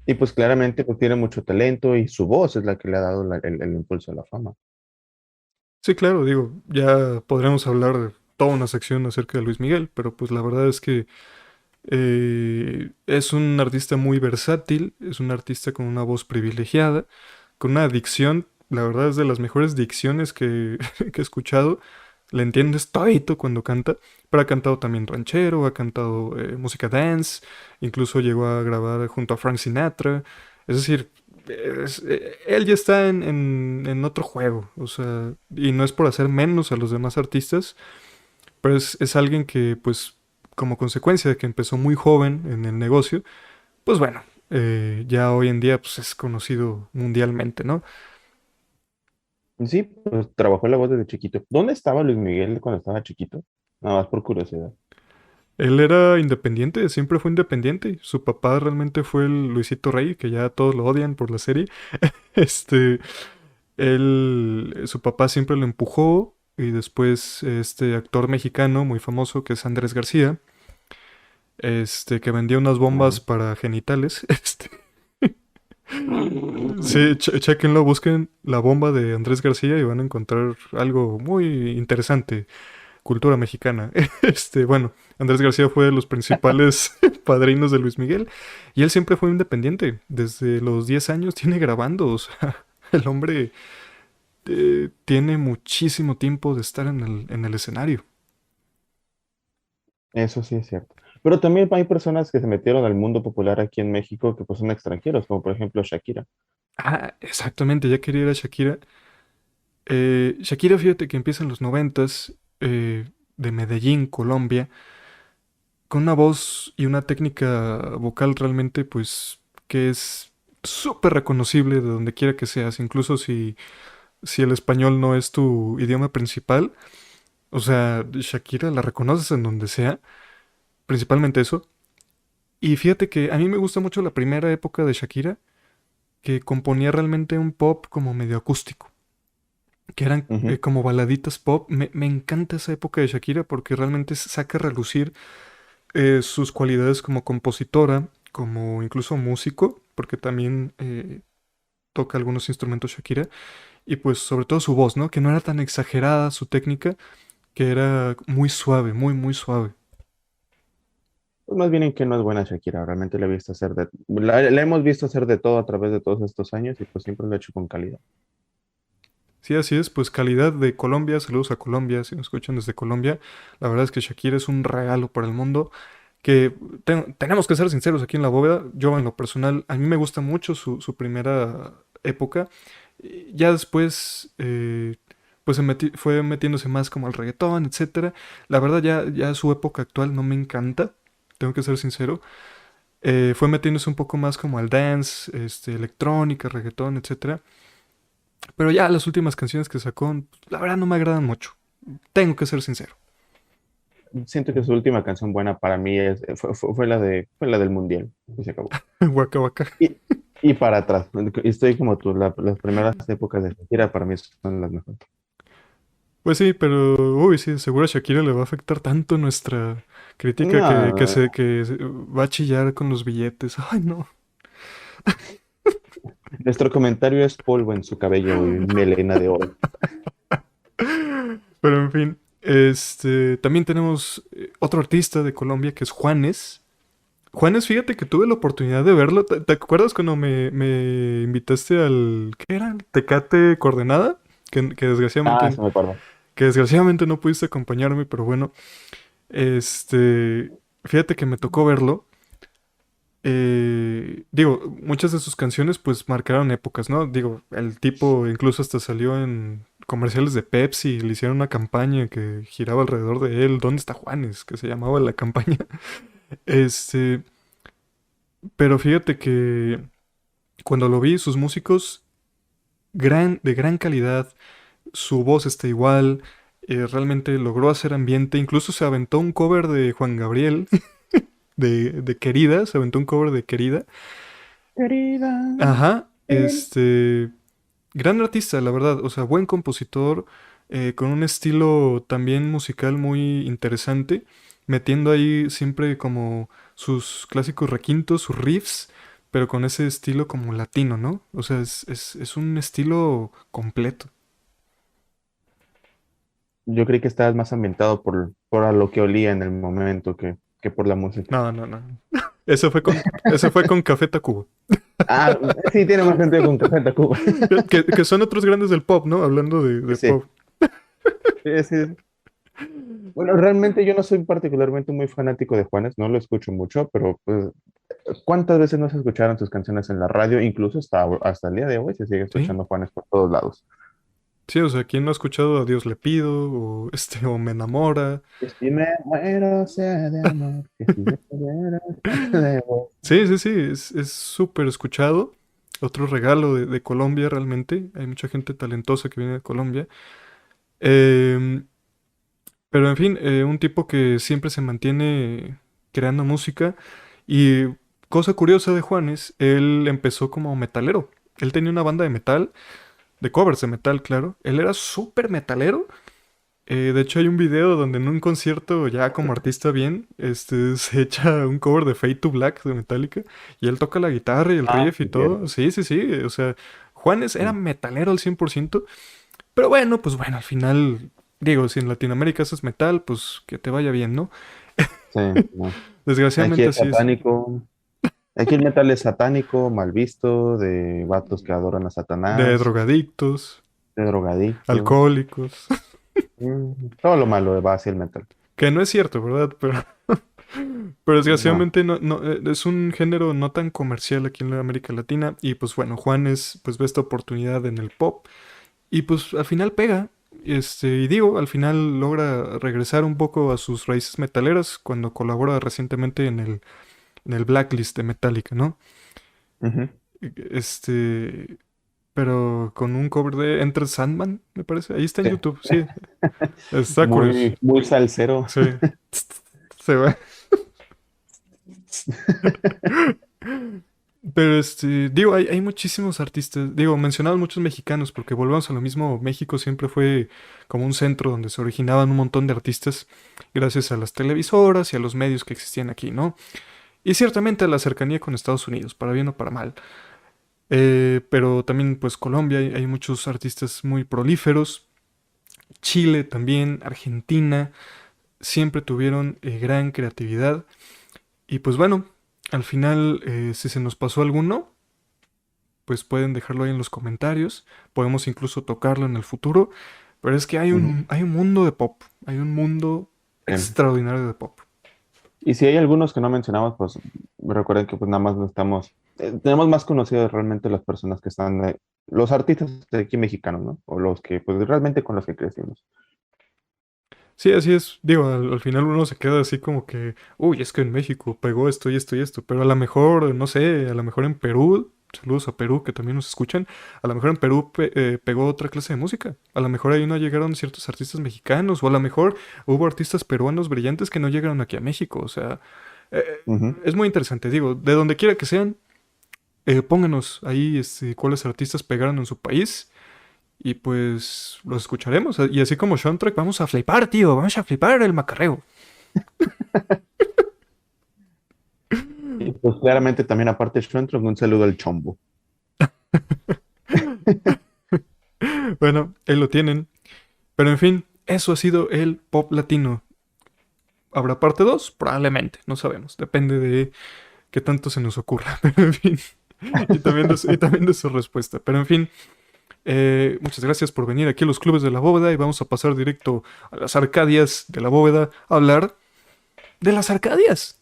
Y pues claramente pues tiene mucho talento y su voz es la que le ha dado el impulso a la fama. Sí, claro, digo, ya podremos hablar de toda una sección acerca de Luis Miguel, pero pues la verdad es que es un artista muy versátil, es un artista con una voz privilegiada, con una dicción, la verdad es de las mejores dicciones que he escuchado. Le entiendes todito cuando canta, pero ha cantado también ranchero, ha cantado música dance, incluso llegó a grabar junto a Frank Sinatra. Es decir, él ya está en otro juego, o sea, y no es por hacer menos a los demás artistas, pero es alguien que, pues, como consecuencia de que empezó muy joven en el negocio, pues bueno, ya hoy en día pues, es conocido mundialmente, ¿no? Sí, pues trabajó la voz desde chiquito. ¿Dónde estaba Luis Miguel cuando estaba chiquito? Nada más por curiosidad. Él era independiente, siempre fue independiente. Su papá realmente fue el Luisito Rey, que ya todos lo odian por la serie. Este, su papá siempre lo empujó y después este actor mexicano muy famoso que es Andrés García, que vendía unas bombas Ajá. para genitales. Sí, chequenlo, busquen la bomba de Andrés García y van a encontrar algo muy interesante. Cultura mexicana. Bueno, Andrés García fue de los principales padrinos de Luis Miguel y él siempre fue independiente. Desde los 10 años tiene grabando, o sea, el hombre tiene muchísimo tiempo de estar en el escenario. Eso sí es cierto. Pero también hay personas que se metieron al mundo popular aquí en México que pues son extranjeros, como por ejemplo Shakira. Ah, exactamente, ya quería ir a Shakira. Shakira, fíjate que empieza en los noventas, de Medellín, Colombia, con una voz y una técnica vocal realmente, pues, que es súper reconocible de donde quiera que seas, incluso si el español no es tu idioma principal. O sea, Shakira la reconoces en donde sea, principalmente eso. Y fíjate que a mí me gusta mucho la primera época de Shakira, que componía realmente un pop como medio acústico, que eran Ujú. como baladitas pop. Me encanta esa época de Shakira porque realmente saca a relucir sus cualidades como compositora, como incluso músico, porque también toca algunos instrumentos Shakira, y pues sobre todo su voz, ¿no? Que no era tan exagerada su técnica, que era muy suave, muy, muy suave. Pues más bien en que no es buena Shakira, realmente la he visto hacer la hemos visto hacer de todo a través de todos estos años y pues siempre lo ha hecho con calidad. Sí, así es, pues calidad de Colombia, saludos a Colombia, si nos escuchan desde Colombia, la verdad es que Shakira es un regalo para el mundo, que tenemos que ser sinceros aquí en la bóveda, yo en lo personal, a mí me gusta mucho su primera época, y ya después, pues fue metiéndose más como al reggaetón, etcétera, la verdad ya su época actual no me encanta, tengo que ser sincero, fue metiéndose un poco más como al dance, electrónica, reggaetón, etcétera. Pero ya las últimas canciones que sacó, la verdad no me agradan mucho. Tengo que ser sincero. Siento que su última canción buena para mí fue la del Mundial y se acabó. Waka Waka. Y, y para atrás, y estoy como tú, las primeras épocas de Shakira para mí son las mejores. Pues sí, pero uy, sí, seguro a Shakira le va a afectar tanto nuestra crítica No, va a chillar con los billetes. Ay, no. nuestro comentario es polvo en su cabello y melena de oro. Pero en fin, también tenemos otro artista de Colombia que es Juanes. Juanes, fíjate que tuve la oportunidad de verlo. ¿Te acuerdas cuando me invitaste al, ¿qué era? Tecate Coordenada, que Ah, desgraciadamente se me acuerdo. que desgraciadamente no pudiste acompañarme, pero bueno, fíjate que me tocó verlo. Digo, muchas de sus canciones pues marcaron épocas, ¿no? Digo, el tipo incluso hasta salió en comerciales de Pepsi, le hicieron una campaña que giraba alrededor de él, ¿Dónde está Juanes? Que se llamaba la campaña. Este, pero fíjate que cuando lo vi, sus músicos, de gran calidad, su voz está igual, realmente logró hacer ambiente, incluso se aventó un cover de Juan Gabriel, de Querida, se aventó un cover de Querida. Querida. Ajá, gran artista, la verdad, o sea, buen compositor, con un estilo también musical muy interesante, metiendo ahí siempre como sus clásicos requintos, sus riffs, pero con ese estilo como latino, ¿no? O sea, es un estilo completo. Yo creí que estabas más ambientado por a lo que olía en el momento que por la música. No, no, no. Ese fue con Café Tacuba. Ah, sí, tiene más sentido con Café Tacuba. Que son otros grandes del pop, ¿no? Hablando de Sí, pop. sí, sí. Bueno, realmente yo no soy particularmente muy fanático de Juanes, no lo escucho mucho, pero pues, ¿cuántas veces no se escucharon sus canciones en la radio? Incluso hasta el día de hoy se sigue Sí, escuchando Juanes por todos lados. sí, o sea, ¿quién no ha escuchado A Dios le pido? O o Me enamora. Que si me muero sea de amor, que si me muero sea de amor. Sí, sí, sí, es súper escuchado. Otro regalo de Colombia realmente. Hay mucha gente talentosa que viene de Colombia. Em, pero en fin, un tipo que siempre se mantiene creando música. Y cosa curiosa de Juanes, él empezó como metalero. Él tenía una banda de metal, de covers de metal, claro. Él era súper metalero. De hecho, hay un video donde en un concierto, ya como artista bien, se echa un cover de Fade to Black de Metallica y él toca la guitarra y el Ah, riff y sí, todo. cierto. Sí, sí, sí. O sea, Juanes era Sí, metalero al 100%. Pero bueno, pues bueno, al final, digo, si en Latinoamérica haces metal, pues que te vaya bien, ¿no? sí, no. Aquí Desgraciadamente es así es. satánico. Aquí el metal es satánico, mal visto, de vatos que adoran a De Satanás, drogadictos, de drogadictos. alcohólicos. Todo lo malo va hacia el metal. Que no es cierto, ¿verdad? Pero No. desgraciadamente es un género no tan comercial aquí en la América Latina. Y pues bueno, Juanes pues ve esta oportunidad en el pop. Y pues al final pega. Y digo, al final logra regresar un poco a sus raíces metaleras cuando colabora recientemente en el Blacklist de Metallica, ¿no? Ujú. Este, pero con un cover de Enter Sandman, me parece. Ahí está en Sí. YouTube, sí. Está curioso. Muy, muy salsero. Sí. Se va. Pero digo, hay muchísimos artistas, digo, mencionados muchos mexicanos, porque volvemos a lo mismo, México siempre fue como un centro donde se originaban un montón de artistas gracias a las televisoras y a los medios que existían aquí, ¿no? Y ciertamente a la cercanía con Estados Unidos, para bien o para mal. Pero también pues Colombia, hay muchos artistas muy prolíferos, Chile también, Argentina, siempre tuvieron gran creatividad. Y pues bueno, al final, si se nos pasó alguno, pues pueden dejarlo ahí en los comentarios. Podemos incluso tocarlo en el futuro. Pero es que hay Ujú. un mundo de pop. Hay un mundo extraordinario de pop. Y si hay algunos que no mencionamos, pues recuerden que pues nada más no estamos, tenemos más conocidos realmente las personas que están, los artistas de aquí mexicanos, ¿no? O los que pues realmente con los que crecimos. Sí, así es. Digo, al final uno se queda así como que, uy, es que en México pegó esto y esto y esto. Pero a lo mejor, no sé, a lo mejor en Perú, saludos a Perú que también nos escuchan, a lo mejor en Perú pegó otra clase de música. A lo mejor ahí no llegaron ciertos artistas mexicanos. O a lo mejor hubo artistas peruanos brillantes que no llegaron aquí a México. O sea, eh, Ujú. es muy interesante. Digo, de donde quiera que sean, pónganos ahí cuáles artistas pegaron en su país. Y pues los escucharemos. Y así como Soundtrack, vamos a flipar, tío. Vamos a flipar el macarreo. Y pues claramente también aparte de Schwentron, un saludo al Chombo. Bueno, ahí lo tienen. Pero en fin, eso ha sido el pop latino. ¿Habrá parte 2? Probablemente, no sabemos. Depende de qué tanto se nos ocurra. Pero en fin. Y también de su respuesta. Pero en fin, muchas gracias por venir aquí a los clubes de la bóveda y vamos a pasar directo a las Arcadias de la bóveda a hablar de las Arcadias.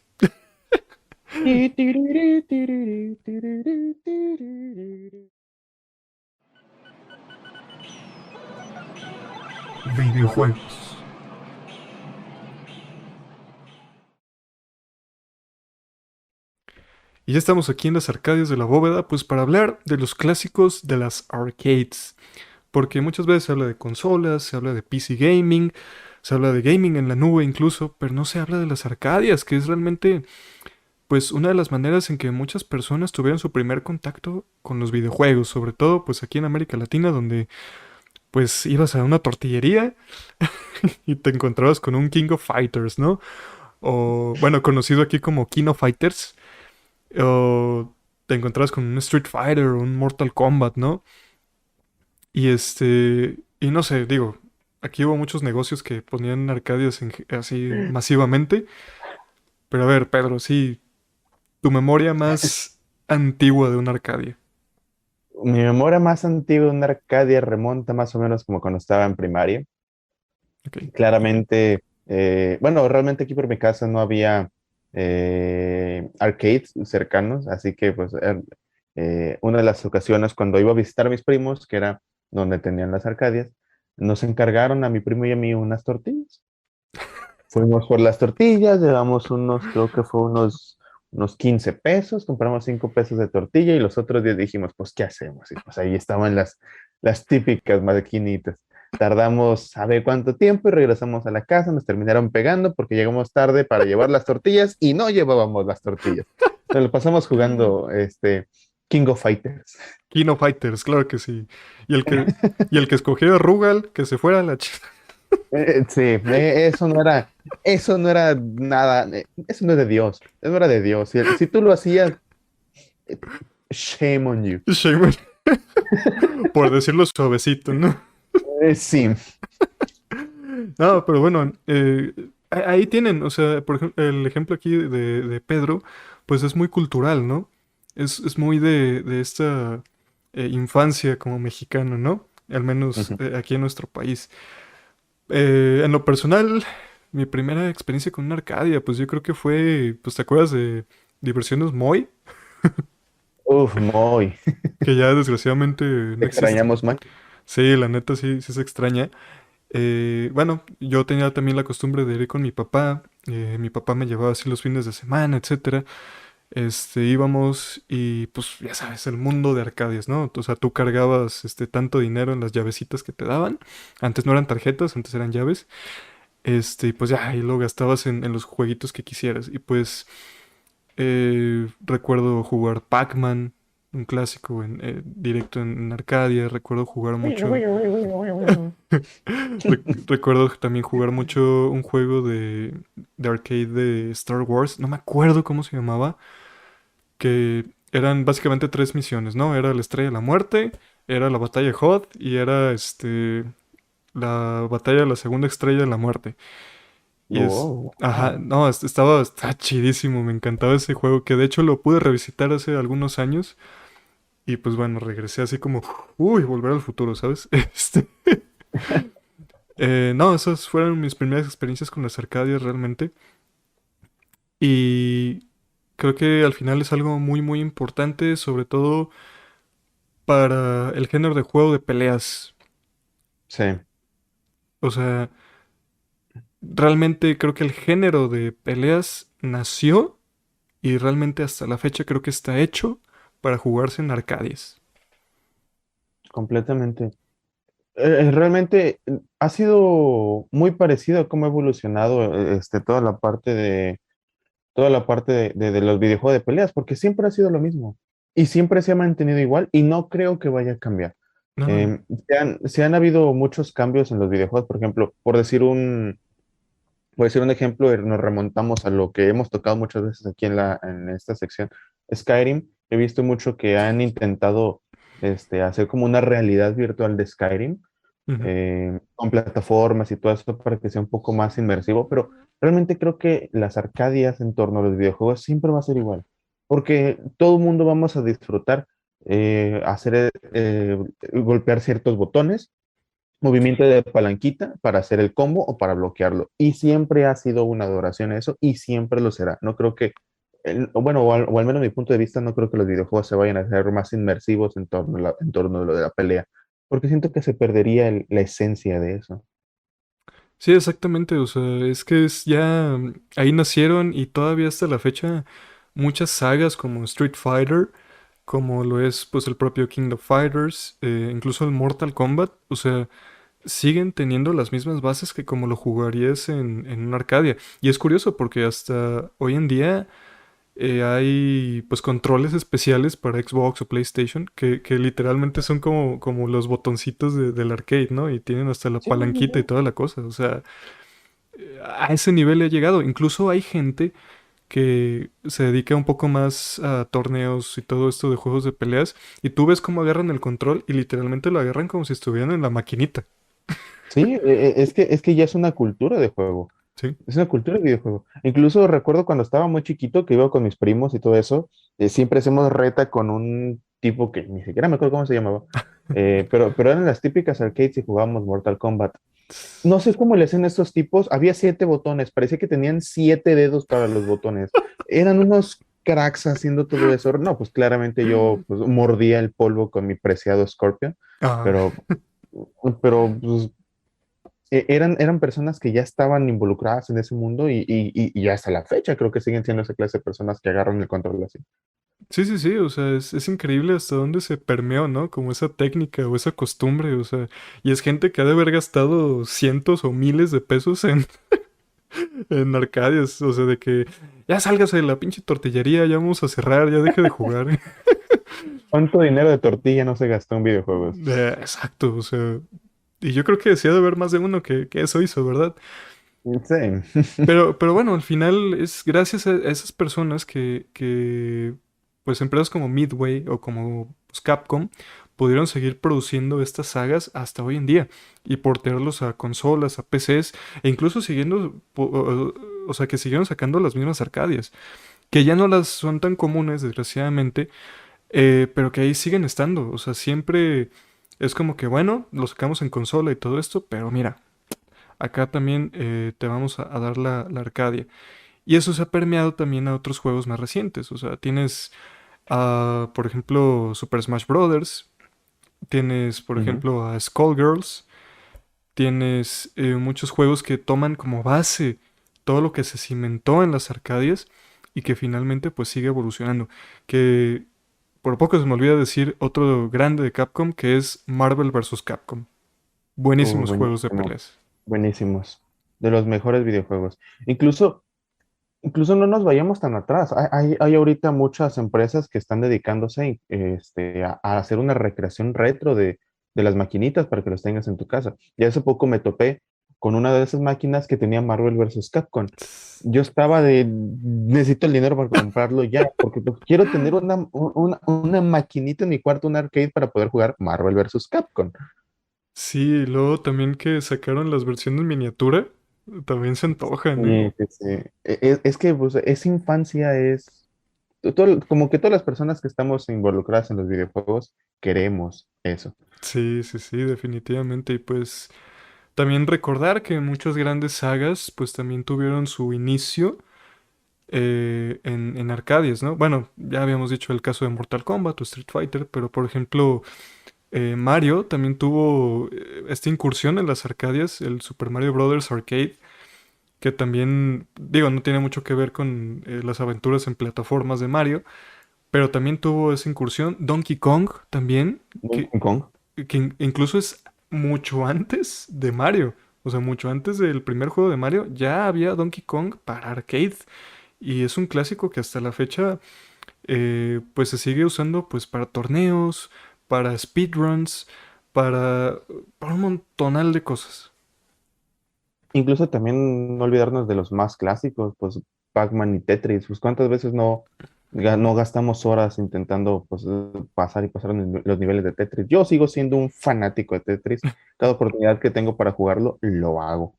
Videojuegos. Y ya estamos aquí en las Arcadias de la bóveda, pues para hablar de los clásicos de las arcades. Porque muchas veces se habla de consolas, se habla de PC gaming, se habla de gaming en la nube incluso, pero no se habla de las arcadias, que es realmente pues una de las maneras en que muchas personas tuvieron su primer contacto con los videojuegos, sobre todo pues aquí en América Latina donde pues ibas a una tortillería y te encontrabas con un King of Fighters, ¿no? O bueno, conocido aquí como King of Fighters, o te encontrabas con un Street Fighter o un Mortal Kombat, ¿no? Y no sé, digo, aquí hubo muchos negocios que ponían arcadias así masivamente. Pero a ver, Pedro, sí, tu memoria más antigua de una Arcadia. Mi memoria más antigua de una Arcadia remonta más o menos como cuando estaba en primaria. Ok. Claramente, bueno, realmente aquí por mi casa no había arcades cercanos, así que pues una de las ocasiones cuando iba a visitar a mis primos, que era donde tenían las Arcadias, nos encargaron a mi primo y a mí unas tortillas. Fuimos por las tortillas, llevamos unos, creo que fue unos 15 pesos, compramos 5 pesos de tortilla y los otros 10 dijimos, pues, ¿qué hacemos? Y pues ahí estaban las típicas maquinitas. Tardamos a ver cuánto tiempo y regresamos a la casa, nos terminaron pegando porque llegamos tarde para llevar las tortillas y no llevábamos las tortillas. Nos lo pasamos jugando King of Fighters. Kino Fighters, claro que sí. Y el que, y el que escogiera Rugal, que se fuera a la Sí, eso no era nada, eso no es de Dios, eso no era de Dios. Si tú lo hacías, eh, shame on you. Shaman, por decirlo suavecito, ¿no? Sí, No, pero bueno, ahí tienen, o sea, por ejemplo, el ejemplo aquí de Pedro, pues es muy cultural, ¿no? Es muy de esta infancia como mexicano, ¿no? Al menos ujú. aquí en nuestro país. En lo personal, mi primera experiencia con una Arcadia, pues yo creo que fue, pues ¿te acuerdas de Diversiones Moy? Uf, muy. Que ya desgraciadamente no existe. Extrañamos más. Sí, la neta sí, sí se extraña. Bueno, yo tenía también la costumbre de ir con mi papá me llevaba así los fines de semana, etcétera. Íbamos y pues ya sabes, el mundo de Arcadias, ¿no? O sea, tú cargabas tanto dinero en las llavecitas que te daban. Antes no eran tarjetas, antes eran llaves. Y pues ya, ahí lo gastabas en los jueguitos que quisieras. Y pues recuerdo jugar Pac-Man, un clásico directo en Arcadia. Recuerdo jugar mucho. Recuerdo también jugar mucho un juego de arcade de Star Wars. No me acuerdo cómo se llamaba. Que eran básicamente tres misiones, ¿no? Era la Estrella de la Muerte, era la Batalla de Hoth y era la Batalla de la Segunda Estrella de la Muerte. Y es. Wow, Ajá, wow. no, estaba chidísimo, me encantaba ese juego, que de hecho lo pude revisitar hace algunos años. Y pues bueno, regresé así como, uy, volver al futuro, ¿sabes? No, esas fueron mis primeras experiencias con las Arcadias realmente. Y creo que al final es algo muy, muy importante, sobre todo para el género de juego de peleas. Sí, O sea, realmente creo que el género de peleas nació y realmente hasta la fecha creo que está hecho para jugarse en arcades. completamente. Realmente ha sido muy parecido a cómo ha evolucionado toda la parte de los videojuegos de peleas, porque siempre ha sido lo mismo y siempre se ha mantenido igual y no creo que vaya a cambiar. No, no, no. Se han habido muchos cambios en los videojuegos, por ejemplo, por decir un ejemplo, nos remontamos a lo que hemos tocado muchas veces aquí en esta sección, Skyrim. He visto mucho que han intentado hacer como una realidad virtual de Skyrim Ujú. con plataformas y todo eso para que sea un poco más inmersivo, pero realmente creo que las arcadias en torno a los videojuegos siempre va a ser igual, porque todo el mundo vamos a disfrutar golpear ciertos botones, movimiento de palanquita para hacer el combo o para bloquearlo, y siempre ha sido una adoración a eso y siempre lo será. No creo que, bueno, o al menos mi punto de vista, no creo que los videojuegos se vayan a hacer más inmersivos en torno a lo de la pelea, porque siento que se perdería la esencia de eso. Sí, exactamente. O sea, es que es ya ahí nacieron y todavía hasta la fecha muchas sagas como Street Fighter, como lo es pues el propio King of Fighters, incluso el Mortal Kombat. O sea, siguen teniendo las mismas bases que como lo jugarías en una Arcadia. Y es curioso porque hasta hoy en día hay pues controles especiales para Xbox o PlayStation que literalmente son como los botoncitos del arcade, ¿no? Y tienen hasta la Sí, sí, palanquita y sí. toda la cosa. O sea, a ese nivel he llegado. Incluso hay gente que se dedica un poco más a torneos y todo esto de juegos de peleas. Y tú ves cómo agarran el control y literalmente lo agarran como si estuvieran en la maquinita. Sí, es que ya es una cultura de juego. Sí. Es una cultura de videojuego. Incluso recuerdo cuando estaba muy chiquito que iba con mis primos y todo eso, siempre hacemos reta con un tipo que ni siquiera me acuerdo cómo se llamaba, pero eran las típicas arcades y jugábamos Mortal Kombat. No sé cómo le hacen estos tipos. Había 7 botones. Parecía que tenían 7 dedos para los botones. Eran unos cracks haciendo todo eso. No, pues claramente yo pues, mordía el polvo con mi preciado Scorpion, Ah, pero, pero pues, eran personas que ya estaban involucradas en ese mundo y hasta la fecha creo que siguen siendo esa clase de personas que agarran el control así. sí, sí, sí, o sea, es increíble hasta dónde se permeó, ¿no? Como esa técnica o esa costumbre, o sea, y es gente que ha de haber gastado cientos o miles de pesos en Arcadias, o sea, de que ya sálgase de la pinche tortillería, ya vamos a cerrar, ya deje de jugar. ¿Cuánto dinero de tortilla no se gastó en videojuegos? Exacto, o sea, y yo creo que decía de haber más de uno que eso hizo, ¿verdad? Sí. Pero bueno, al final es gracias a esas personas pues empresas como Midway o como pues, Capcom pudieron seguir produciendo estas sagas hasta hoy en día y portearlos a consolas, a PCs e incluso o sea, que siguieron sacando las mismas Arcadias, que ya no las son tan comunes, desgraciadamente, pero que ahí siguen estando, o sea, siempre es como que, bueno, lo sacamos en consola y todo esto, pero mira, acá también te vamos a dar la Arcadia. Y eso se ha permeado también a otros juegos más recientes. O sea, tienes, por ejemplo, Super Smash Bros. Tienes, por Ujú. ejemplo, a Skullgirls. Tienes muchos juegos que toman como base todo lo que se cimentó en las Arcadias y que finalmente pues sigue evolucionando. Que por poco se me olvida decir otro grande de Capcom que es Marvel vs. Capcom. Buenísimos juegos de Buenísimo, peleas. buenísimos. De los mejores videojuegos. Incluso Incluso no nos vayamos tan atrás. Hay ahorita muchas empresas que están dedicándose a hacer una recreación retro de las maquinitas para que los tengas en tu casa. Y hace poco me topé con una de esas máquinas que tenía Marvel versus Capcom. Yo estaba necesito el dinero para comprarlo ya, porque pues, quiero tener una maquinita en mi cuarto, un arcade para poder jugar Marvel versus Capcom. Sí, y luego también que sacaron las versiones miniatura, también se antojan, ¿eh? Sí, sí, sí. Es que pues, esa infancia es como que todas las personas que estamos involucradas en los videojuegos queremos eso. Sí, sí, sí, definitivamente. Y pues también recordar que muchas grandes sagas pues también tuvieron su inicio en Arcadias, ¿no? Bueno, ya habíamos dicho el caso de Mortal Kombat o Street Fighter, pero por ejemplo Mario también tuvo esta incursión en las Arcadias, el Super Mario Bros. Arcade, que también, digo, no tiene mucho que ver con las aventuras en plataformas de Mario, pero también tuvo esa incursión. Donkey Kong también, Donkey Kong. incluso es mucho antes de Mario. O sea, mucho antes del primer juego de Mario ya había Donkey Kong para arcade. Y es un clásico que hasta la fecha pues se sigue usando pues para torneos, para speedruns, para, para un montonal de cosas. Incluso también no olvidarnos de los más clásicos, pues Pac-Man y Tetris. Pues cuántas veces no gastamos horas intentando pues, pasar y pasar los niveles de Tetris. Yo sigo siendo un fanático de Tetris. Cada oportunidad que tengo para jugarlo, lo hago.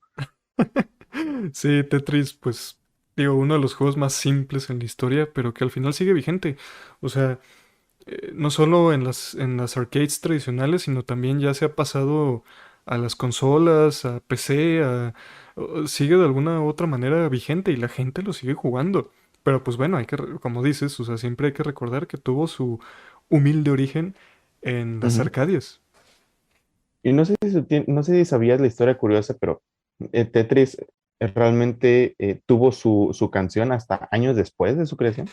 Sí, Tetris, pues digo, uno de los juegos más simples en la historia, pero que al final sigue vigente. O sea, no solo en las arcades tradicionales, sino también ya se ha pasado a las consolas, a PC, sigue de alguna u otra manera vigente y la gente lo sigue jugando. Pero pues bueno, como dices, o sea, siempre hay que recordar que tuvo su humilde origen en las Ujú. Arcadias. Y no sé si sabías la historia curiosa, pero Tetris realmente tuvo su canción hasta años después de su creación.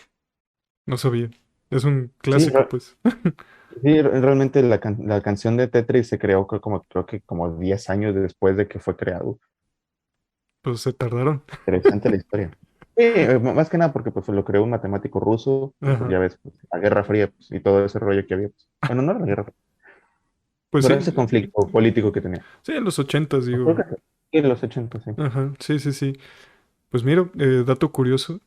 No sabía. Es un Sí, clásico, pues. realmente la canción de Tetris se creó creo que como 10 años después de que fue creado. Pues se tardaron. Interesante la historia. Sí, más que nada porque pues lo creó un matemático ruso, y pues Ajá. ya ves, pues, la Guerra Fría pues, y todo ese rollo que había. Pues. Bueno, no era la Guerra Fría, Pues pero sí, ese conflicto político que tenía. sí, en los ochentas, Creo digo. que sí, en los 80, sí. Ajá, sí, sí, sí. Pues mira, dato curioso.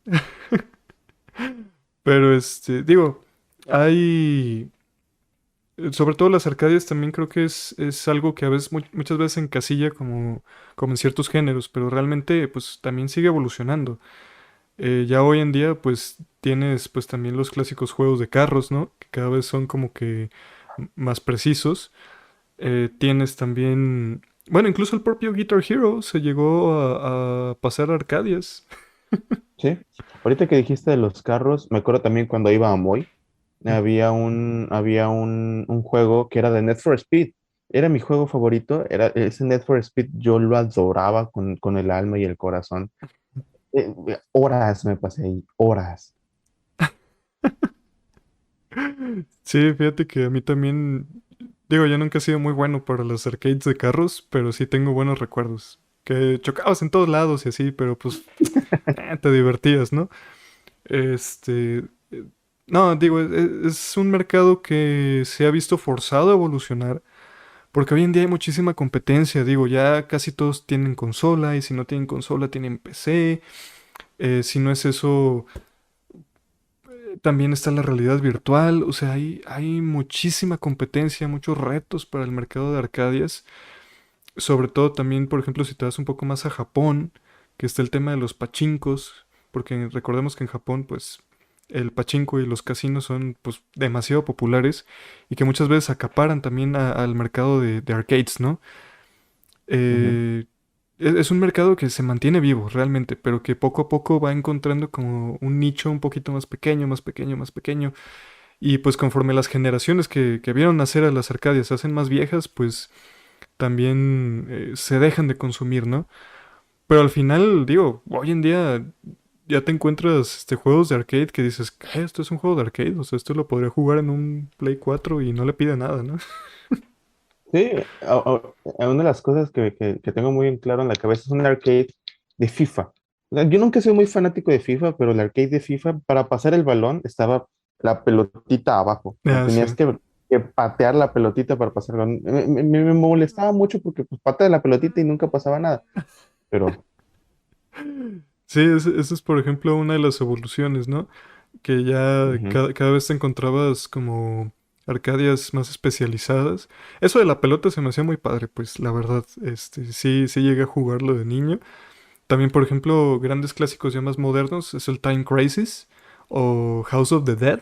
Pero digo, hay. Sobre todo las arcadias también creo que es algo que a veces, muchas veces encasilla como en ciertos géneros, pero realmente pues también sigue evolucionando. Ya hoy en día pues tienes pues también los clásicos juegos de carros, ¿no? Que cada vez son como que más precisos. Tienes también Bueno, incluso el propio Guitar Hero se llegó a pasar a Arcadias. Sí. Ahorita que dijiste de los carros, me acuerdo también cuando iba a Moy, Mm. había un juego que era de Need for Speed. Era mi juego favorito, era ese Need for Speed, yo lo adoraba con el alma y el corazón. Horas me pasé ahí, horas. Sí, fíjate que a mí también, digo, yo nunca he sido muy bueno para los arcades de carros, pero sí tengo buenos recuerdos. Que chocabas en todos lados y así, pero pues te divertías, ¿no? Este, eh, no, digo, es un mercado que se ha visto forzado a evolucionar, porque hoy en día hay muchísima competencia, digo, ya casi todos tienen consola y si no tienen consola tienen PC, si no es eso, también está la realidad virtual, o sea, hay muchísima competencia, muchos retos para el mercado de Arcadias, sobre todo también, por ejemplo, si te vas un poco más a Japón, que está el tema de los pachinkos, porque recordemos que en Japón, pues, el pachinko y los casinos son, pues, demasiado populares y que muchas veces acaparan también al mercado de arcades, ¿no? Ujú. Eh, es un mercado que se mantiene vivo realmente, pero que poco a poco va encontrando como un nicho un poquito más pequeño, más pequeño, más pequeño. Y pues conforme las generaciones que vieron nacer a las Arcadias se hacen más viejas, pues también se dejan de consumir, ¿no? Pero al final, digo, hoy en día ya te encuentras juegos de arcade que dices, ¿qué? Esto es un juego de arcade, o sea, esto lo podría jugar en un Play 4 y no le pide nada, ¿no? Sí, una de las cosas que tengo muy en claro en la cabeza es un arcade de FIFA. O sea, yo nunca he sido muy fanático de FIFA, pero el arcade de FIFA, para pasar el balón, estaba la pelotita abajo. O sea, Ah, tenías sí. que patear la pelotita para pasar el balón. Me molestaba mucho porque pues patea la pelotita y nunca pasaba nada. Pero, Sí, esa es por ejemplo una de las evoluciones, ¿no? Que ya ujú, cada vez te encontrabas como arcadias más especializadas. Eso de la pelota se me hacía muy padre, pues la verdad, sí, sí llegué a jugarlo de niño. También, por ejemplo, grandes clásicos ya más modernos es el Time Crisis o House of the Dead,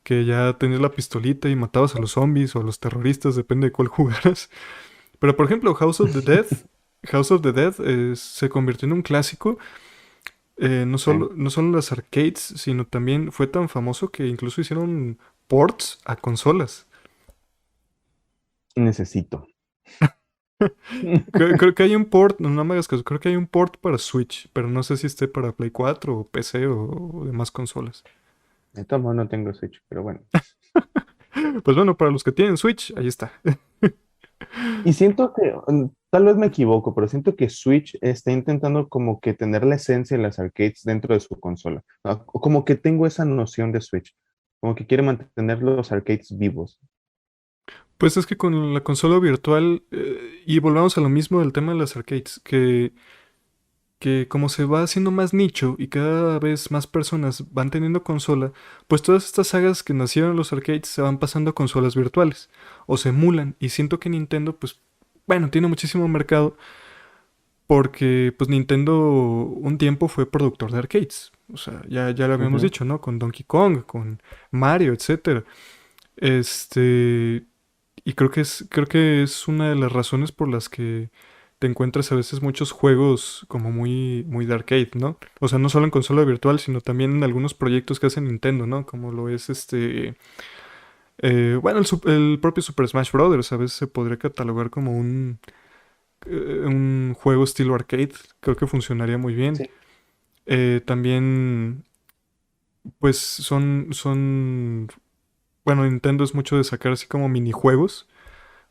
que ya tenías la pistolita y matabas a los zombies o a los terroristas, depende de cuál jugaras. Pero, por ejemplo, House of the Dead se convirtió en un clásico no sí, solo, no solo en las arcades, sino también fue tan famoso que incluso hicieron ports a consolas. necesito. Creo que hay un port, no me hagas caso, creo que hay un port para Switch, pero no sé si esté para Play 4 o PC o demás consolas. De todos modos no tengo Switch, pero bueno. Pues bueno, para los que tienen Switch, ahí está. Y siento que, tal vez me equivoco, pero siento que Switch está intentando como que tener la esencia de las arcades dentro de su consola. O como que tengo esa noción de Switch, como que quiere mantener los arcades vivos. Pues es que con la consola virtual, y volvamos a lo mismo del tema de las arcades, que como se va haciendo más nicho y cada vez más personas van teniendo consola, pues todas estas sagas que nacieron en los arcades se van pasando a consolas virtuales o se emulan. Y siento que Nintendo, pues, bueno, tiene muchísimo mercado porque, pues, Nintendo un tiempo fue productor de arcades. O sea, ya lo habíamos Ujú. dicho, ¿no? Con Donkey Kong, con Mario, etcétera. Este, y creo que es una de las razones por las que te encuentras a veces muchos juegos como muy, muy de arcade, ¿no? O sea, no solo en consola virtual, sino también en algunos proyectos que hace Nintendo, ¿no? Como lo es bueno, el propio Super Smash Bros. A veces se podría catalogar como un juego estilo arcade. Creo que funcionaría muy bien. Sí. También, pues bueno, Nintendo es mucho de sacar así como minijuegos.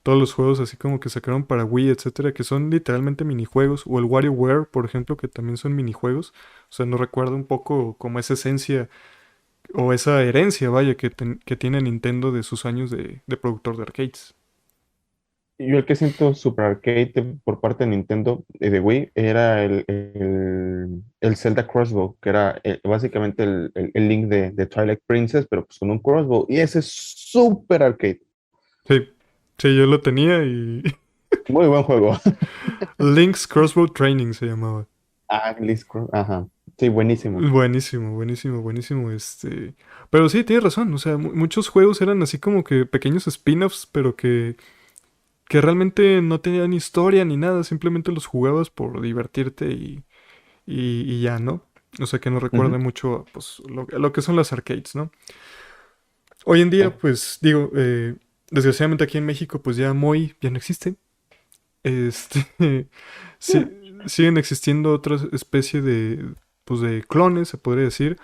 Todos los juegos así como que sacaron para Wii, etcétera, que son literalmente minijuegos, o el WarioWare, por ejemplo, que también son minijuegos. O sea, nos recuerda un poco como esa esencia o esa herencia, vaya, que tiene Nintendo de sus años de productor de arcades. Yo el que siento Super Arcade por parte de Nintendo de Wii era el Zelda Crossbow, que era básicamente el link de Twilight Princess, pero pues con un crossbow. Y ese es Super Arcade. Sí, sí, yo lo tenía y Muy buen juego. Link's Crossbow Training se llamaba. Ah, ajá. Sí, buenísimo. Buenísimo, buenísimo, buenísimo, Pero sí, tienes razón, o sea, muchos juegos eran así como que pequeños spin-offs, pero que que realmente no tenían historia ni nada, simplemente los jugabas por divertirte y ya, ¿no? O sea, que no recuerda Ujú. mucho pues, lo que son las arcades, ¿no? Hoy en día, pues digo, desgraciadamente aquí en México, pues ya Moy ya no existe. Este, sí, siguen existiendo otras especies pues de clones, se podría decir.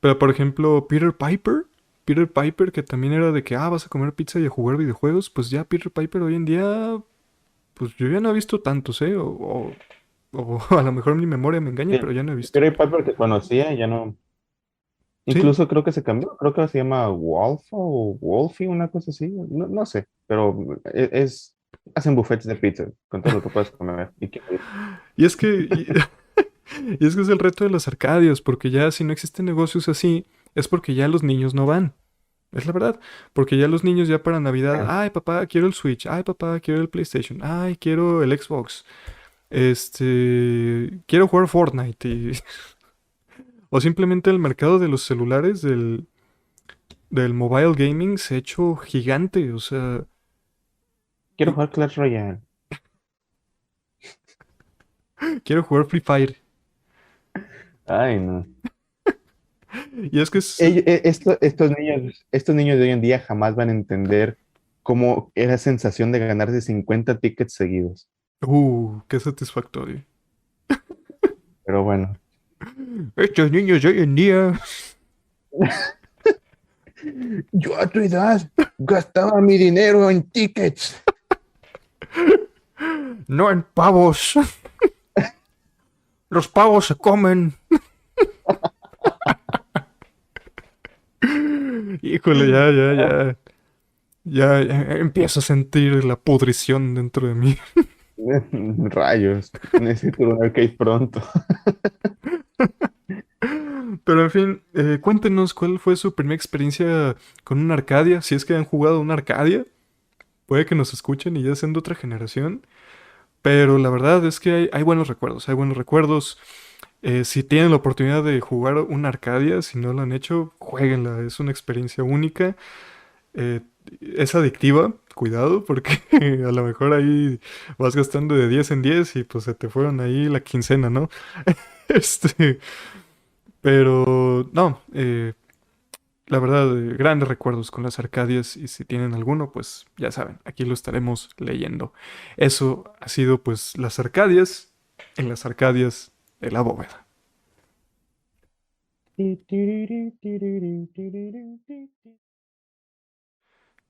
Pero por ejemplo, Peter Piper, que también era de que, vas a comer pizza y a jugar videojuegos, pues ya Peter Piper hoy en día, pues yo ya no he visto tantos, ¿eh? O a lo mejor mi memoria me engaña, Sí, pero ya no he visto. Peter Piper que conocía, ya no. Sí, Incluso creo que se cambió, creo que se llama Wolf o Wolfie, una cosa así. No, no sé, pero hacen buffets de pizza con todo lo que puedes comer. y es que, y es que es el reto de las arcadias, porque ya si no existen negocios así, es porque ya los niños no van. Es la verdad, porque ya los niños ya para Navidad, ay papá, quiero el Switch, ay papá, quiero el PlayStation, ay, quiero el Xbox, quiero jugar Fortnite, o simplemente el mercado de los celulares, del mobile gaming se ha hecho gigante, o sea, Quiero y- jugar Clash Royale. quiero jugar Free Fire. Ay, no. Y es que Estos niños de hoy en día jamás van a entender cómo era la sensación de ganarse 50 tickets seguidos. qué satisfactorio. Pero bueno, Estos niños de hoy en día, yo a tu edad gastaba mi dinero en tickets. no en pavos, los pavos se comen. Híjole, ya empiezo a sentir la pudrición dentro de mí. Rayos, necesito un arcade pronto. Pero en fin, cuéntenos cuál fue su primera experiencia con una Arcadia. Si es que han jugado una Arcadia, puede que nos escuchen y ya sean de otra generación. Pero la verdad es que hay buenos recuerdos, hay buenos recuerdos. Si tienen la oportunidad de jugar una Arcadia, si no lo han hecho, jueguenla. Es una experiencia única. Eh, es adictiva, cuidado, porque a lo mejor ahí vas gastando de 10 en 10 y pues se te fueron ahí la quincena, ¿no? Este, pero no, la verdad, grandes recuerdos con las Arcadias y si tienen alguno, pues ya saben, aquí lo estaremos leyendo. Eso ha sido pues las Arcadias en las Arcadias de la bóveda.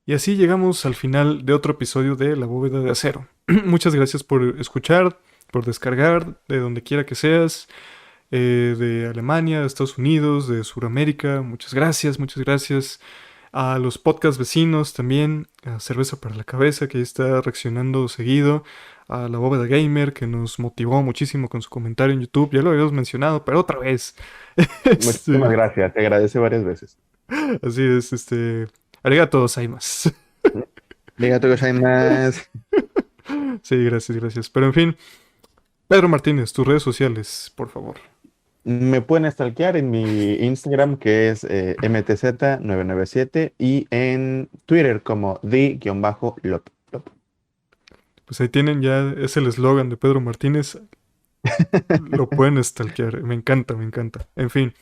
Y así llegamos al final de otro episodio de La Bóveda de Acero. Muchas gracias por escuchar, por descargar, de donde quiera que seas, de Alemania, de Estados Unidos, de Sudamérica. Muchas gracias, muchas gracias. A los podcast vecinos también, a Cerveza para la Cabeza, que está reaccionando seguido, a La Bóveda Gamer, que nos motivó muchísimo con su comentario en YouTube. Ya lo habíamos mencionado, pero otra vez. Muchísimas Este, gracias, te agradece varias veces. así es, arigato gozaimasu. Arigatou gozaimasu. Sí, gracias, gracias. Pero en fin, Pedro Martínez, tus redes sociales, por favor. Me pueden stalkear en mi Instagram que es mtz997 y en Twitter como the-lop. Pues ahí tienen ya, es el eslogan de Pedro Martínez. Lo pueden stalkear. Me encanta, me encanta. En fin,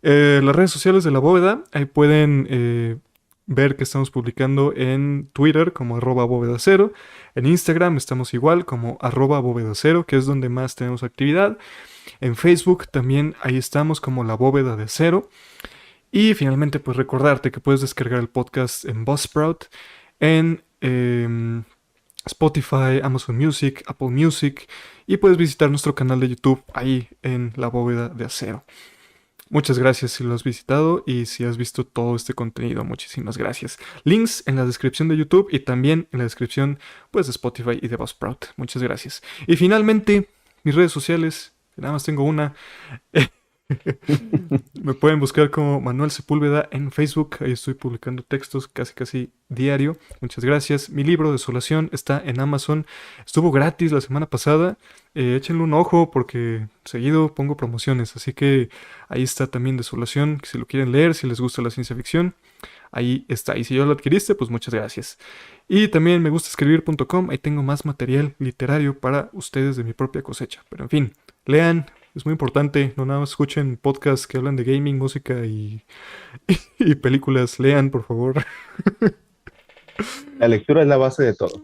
las redes sociales de la bóveda, ahí pueden ver que estamos publicando en Twitter como @bóveda cero. En Instagram estamos igual como @bóveda cero, que es donde más tenemos actividad. En Facebook también ahí estamos como la bóveda de cero. Y finalmente, pues recordarte que puedes descargar el podcast en Buzzsprout, en Spotify, Amazon Music, Apple Music y puedes visitar nuestro canal de YouTube ahí en la bóveda de acero. Muchas gracias si lo has visitado y si has visto todo este contenido. Muchísimas gracias. Links en la descripción de YouTube y también en la descripción pues de Spotify y de Buzzsprout. Muchas gracias. Y finalmente, mis redes sociales, que nada más tengo una. Me pueden buscar como Manuel Sepúlveda en Facebook. Ahí estoy publicando textos casi diario. Muchas gracias. Mi libro Desolación está en Amazon. Estuvo gratis la semana pasada. Échenle un ojo porque seguido pongo promociones. Así que ahí está también Desolación. Si lo quieren leer, si les gusta la ciencia ficción. Ahí está. Y si ya lo adquiriste, pues muchas gracias. Y también me gusta escribir.com. Ahí tengo más material literario para ustedes de mi propia cosecha. Pero en fin, lean. Es muy importante. No nada más escuchen podcasts que hablan de gaming, música y películas. Lean, por favor. La lectura es la base de todo.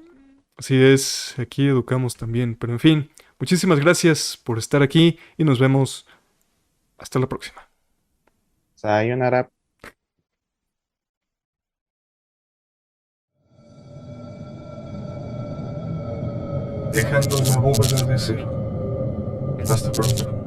Así es. Aquí educamos también. Pero en fin, muchísimas gracias por estar aquí y nos vemos hasta la próxima. Sayonara. Dejando la bóveda de acero. Hasta pronto.